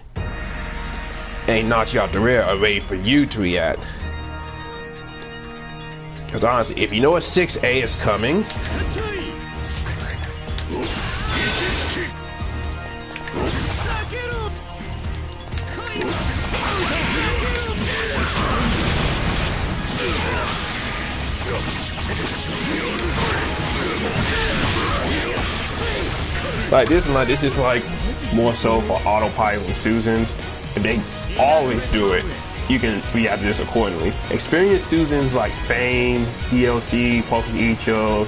Speaker 2: and knock you out the rear or wait for you to react? Because honestly, if you know a 6A is coming, this is like more so for autopiloting Susans. If they always do it, you can react to this accordingly. Experience Susans like Fame, DLC, Pokemon Icho,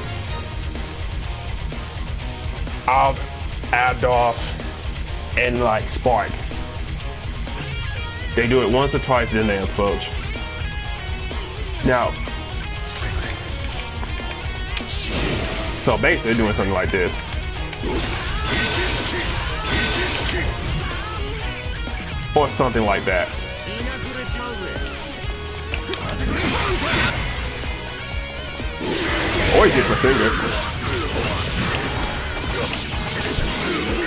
Speaker 2: Adolf, and like Spark. They do it once or twice, then they approach. Now, So basically doing something like this. Or something like that. Or he gets a finger.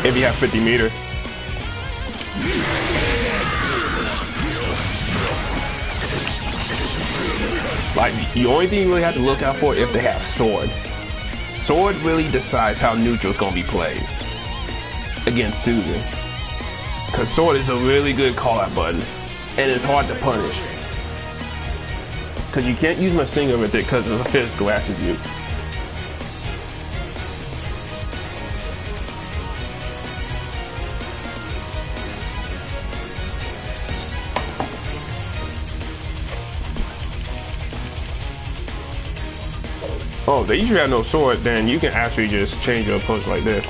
Speaker 2: If you have 50 meter. Like, the only thing you really have to look out for if they have sword. Sword really decides how neutral is going to be played against Susan. Because sword is a really good call-out button. And it's hard to punish. Because you can't use my singer with it because it's a physical attribute. Oh, they usually have no sword, then you can actually just change your approach like this.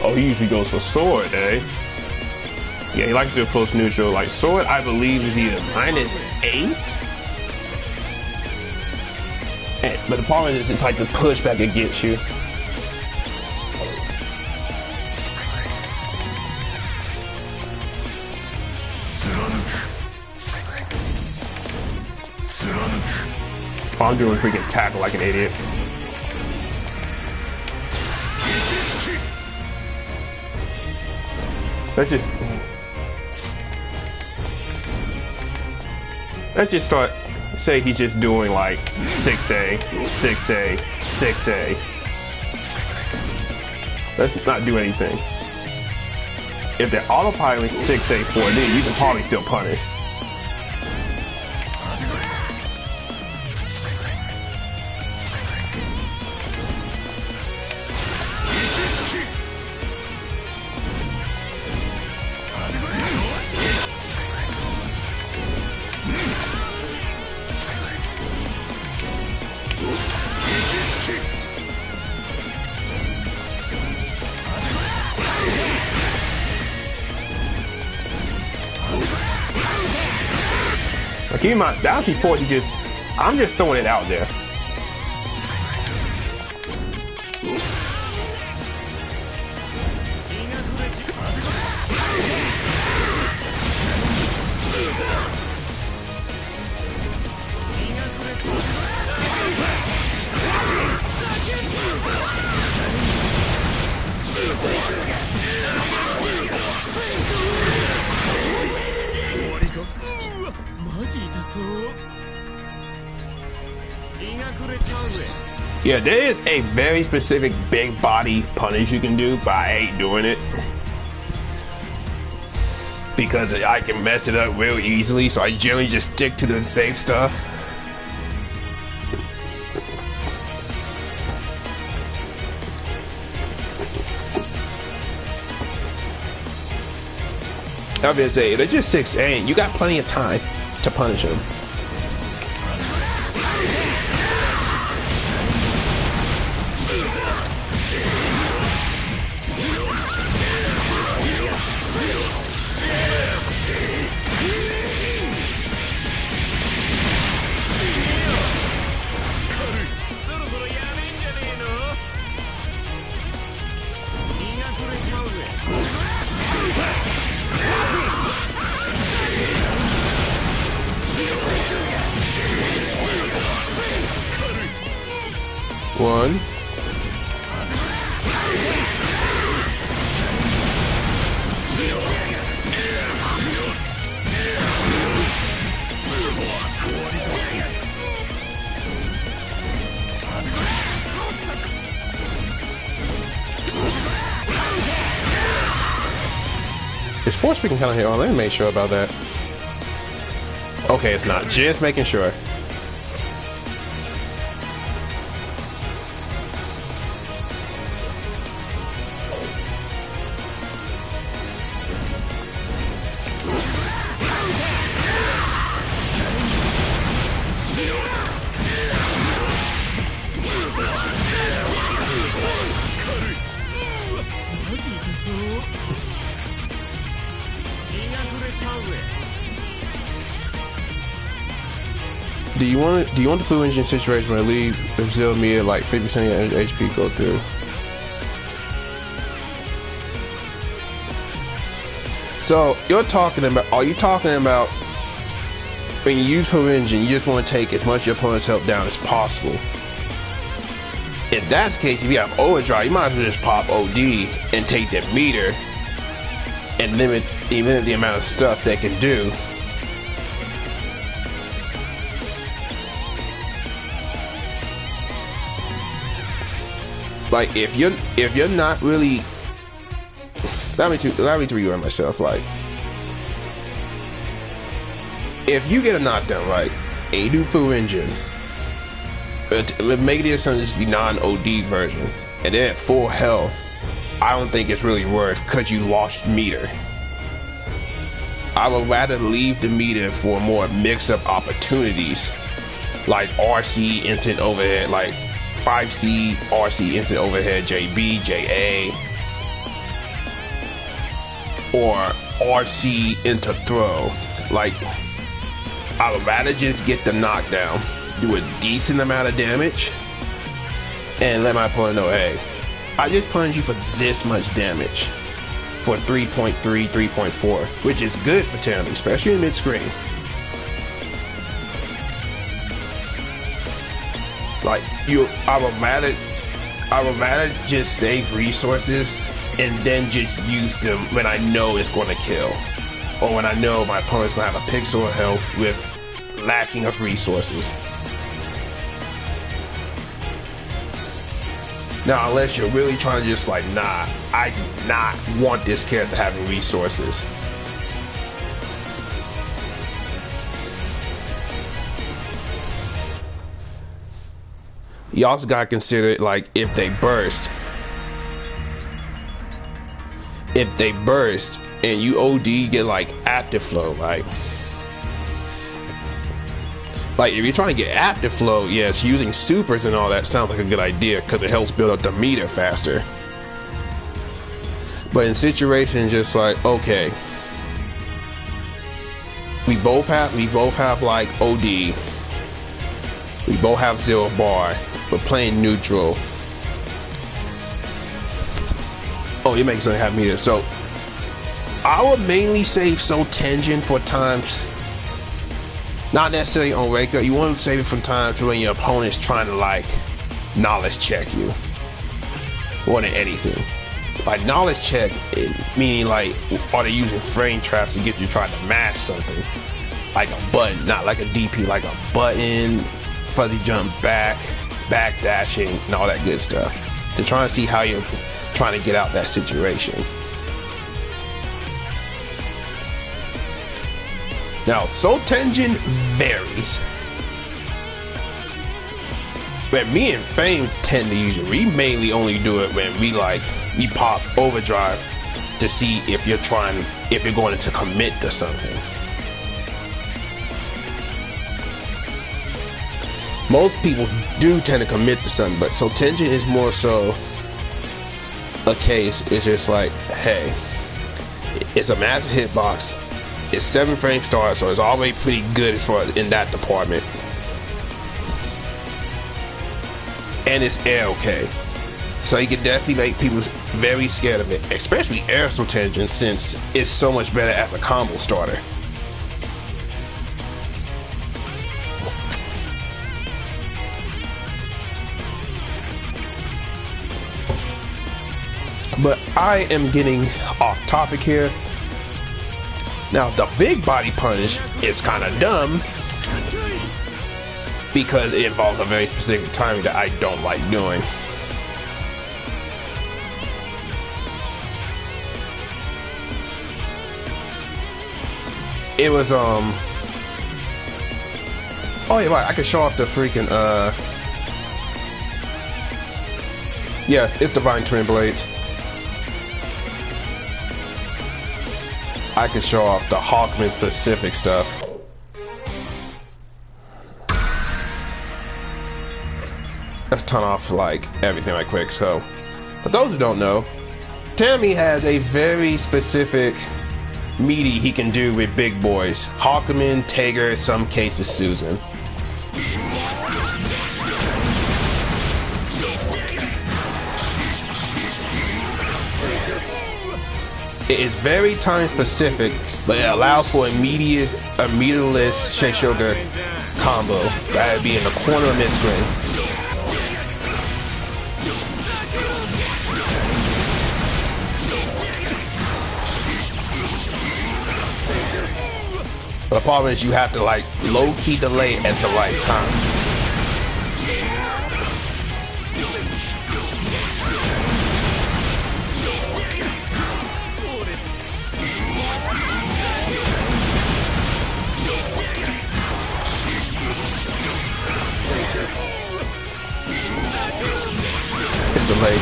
Speaker 2: Oh, he usually goes for sword, eh? Yeah, he likes to approach neutral. Like, sword, I believe, is either -8. But the problem is, it's like the pushback it gets you. Oh, I'm doing freaking tackle like an idiot. Let's just start. Say he's just doing like 6A, 6A, 6A. Let's not do anything. If they're autopiloting 6A, 4D, you can probably still punish. Keep in mind, down to 40, I'm just throwing it out there. Yeah, there is a very specific big body punish you can do, but I ain't doing it. Because I can mess it up real easily, so I generally just stick to the safe stuff. I was gonna say, they're just 6A, you got plenty of time to punish them. One. Is force speaking kind of here? Oh, let me make sure about that. Okay, it's not. Just making sure. Do you want the flu engine situation where I leave Brazil mid like 50% of your HP go through? So you're talking about, are you talking about when you use flu engine, you just want to take as much of your opponent's health down as possible? If that's the case, if you have overdrive, you might as well just pop OD and take that meter and limit the amount of stuff they can do. Like if you're not really, allow me to reword myself. Like if you get a knockdown right and you do full engine, make it just the non-OD version, and then at full health, I don't think it's really worth because you lost meter. I would rather leave the meter for more mix-up opportunities, like RC instant overhead, like 5C, RC instant overhead, JB, JA, or RC into throw. Like, I would rather just get the knockdown, do a decent amount of damage, and let my opponent know, hey, I just punished you for this much damage for 3.3, 3.4, which is good for Tammy, especially in mid-screen. Like I would rather just save resources and then just use them when I know it's going to kill, or when I know my opponent's going to have a pixel of health with lacking of resources. Now, unless you're really trying to just like, nah, I do not want this character having resources. You also gotta consider, like, if they burst and you OD, get like active flow, like if you're trying to get active flow, yes, using supers and all that sounds like a good idea because it helps build up the meter faster. But in situations just like, okay, we both have like OD, we both have 0 bar, we're playing neutral. Oh, it makes something have meter. So I would mainly save Soul Tenjin for times, not necessarily on Reika. You want to save it from times when your opponent's trying to like knowledge check you more than anything. Like knowledge check, meaning like, are they using frame traps to get you to try to mash something, like a button, not like a DP, like a button, fuzzy jump back, backdashing, and all that good stuff. They're trying to see how you're trying to get out that situation. Now, Soul Tenjin varies. When me and Fame tend to use it, we mainly only do it when we pop overdrive to see if you're going to commit to something. Most people do tend to commit to something, but Soul Tenjin is more so a case. It's just like, hey, it's a massive hitbox. It's 7 frame start, so it's already pretty good as far as in that department. And it's air okay. So you can definitely make people very scared of it, especially air Soul Tenjin, since it's so much better as a combo starter. But I am getting off topic here. Now, the big body punish is kind of dumb because it involves a very specific timing that I don't like doing. It was, oh yeah, right, I can show off the freaking, yeah, it's Divine Twin Blades. I can show off the Hawkman specific stuff. Let's turn off like everything right quick. So, for those who don't know, Tammy has a very specific meaty he can do with big boys. Hawkman, Tager, in some cases Susan. It is very time specific, but it allows for immediateless Shayshoga combo. That'd be in the corner of mid-screen. But the problem is you have to like low-key delay at the right time. It's delayed.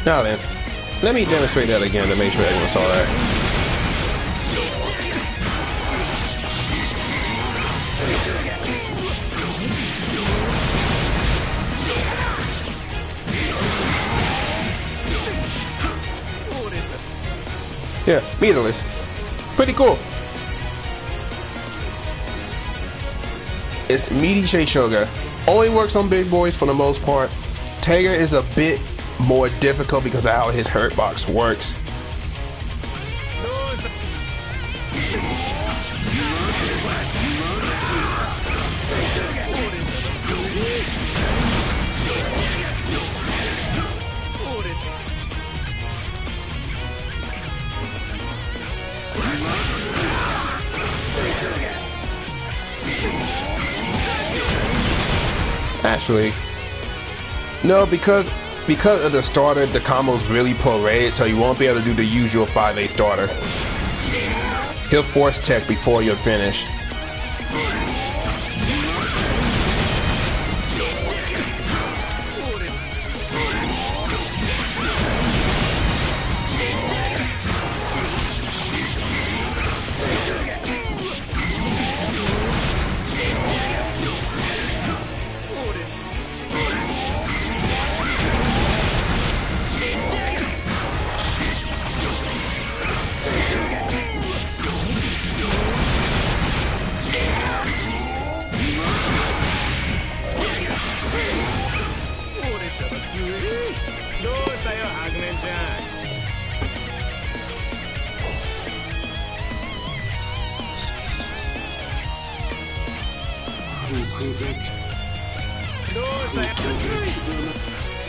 Speaker 2: Now then, let me demonstrate that again to make sure everyone saw that. Yeah, meterless. Pretty cool. It's meaty Shayshoga. Only works on big boys for the most part. Tager is a bit more difficult because of how his hurt box works. Actually, no, because of the starter, the combo's really prorated, so you won't be able to do the usual 5A starter. He'll force tech before you're finished.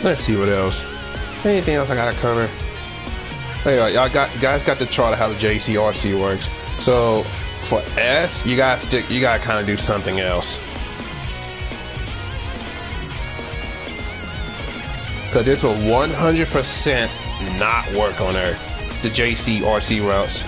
Speaker 2: Let's see what else. Anything else I gotta cover? Hey, y'all guys got the chart of how the JCRC works. So for S, you gotta kind of do something else. Cause this will 100% not work on Earth. The JCRC routes.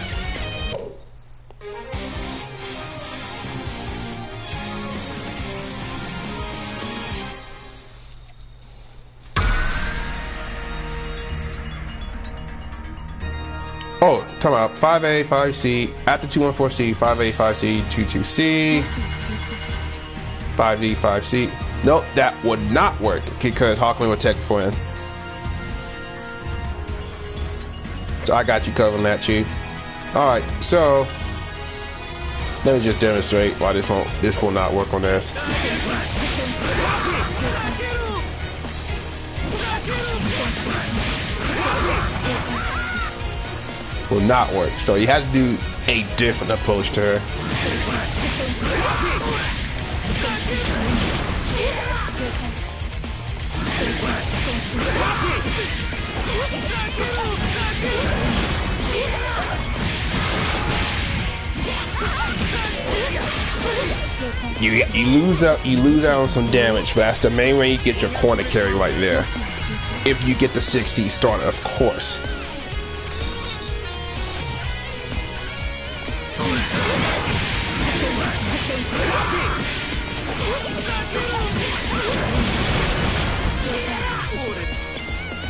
Speaker 2: Oh, come out. 5A, 5C, after 214C, 5A, 5C, 22C, 5D, 5C. Nope, that would not work because Hawkman would tech for him. So I got you covering that, Chief. Alright, so let me just demonstrate why this will not work on this. Will not work. So you have to do a different approach to her. You lose out on some damage, but that's the main way you get your corner carry right there. If you get the 60 starter, of course.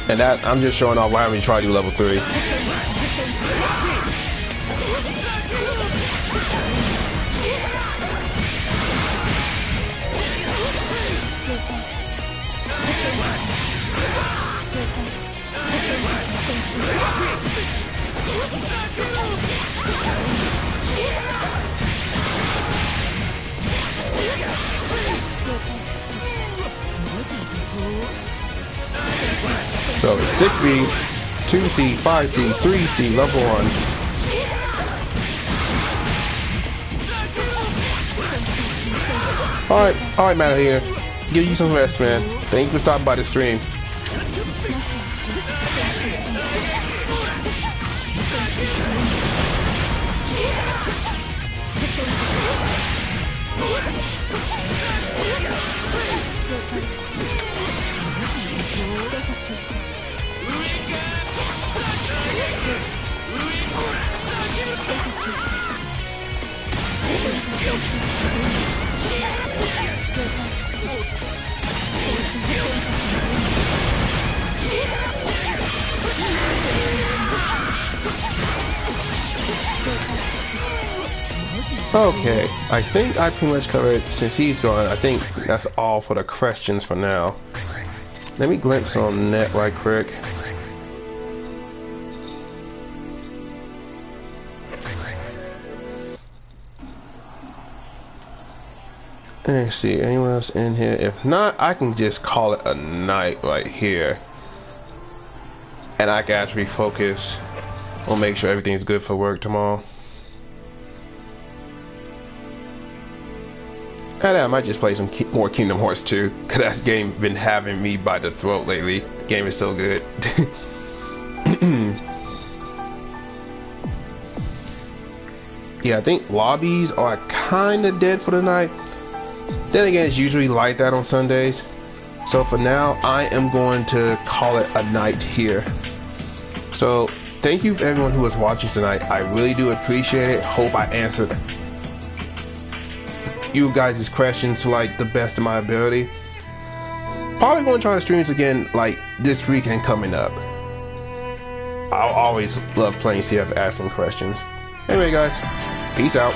Speaker 2: And that I'm just showing off why I haven't tried to do level 3. So 6B, 2C, 5C, 3C, level 1. Alright, man, here. Give you some rest, man. Thank you for stopping by the stream. Okay, I think I pretty much covered, since he's gone, I think that's all for the questions for now. Let me glimpse on net right quick. Let's see, anyone else in here? If not, I can just call it a night right here. And I can actually focus on make sure everything's good for work tomorrow. And I might just play some more Kingdom Hearts 2, because that game been having me by the throat lately. The game is so good. Yeah, I think lobbies are kind of dead for the night. Then again, it's usually like that on Sundays. So for now, I am going to call it a night here. So thank you for everyone who was watching tonight. I really do appreciate it. Hope I answered you guys' questions to like the best of my ability. Probably going to try to streams again like this weekend coming up. I'll always love playing CF asking questions. Anyway guys, peace out.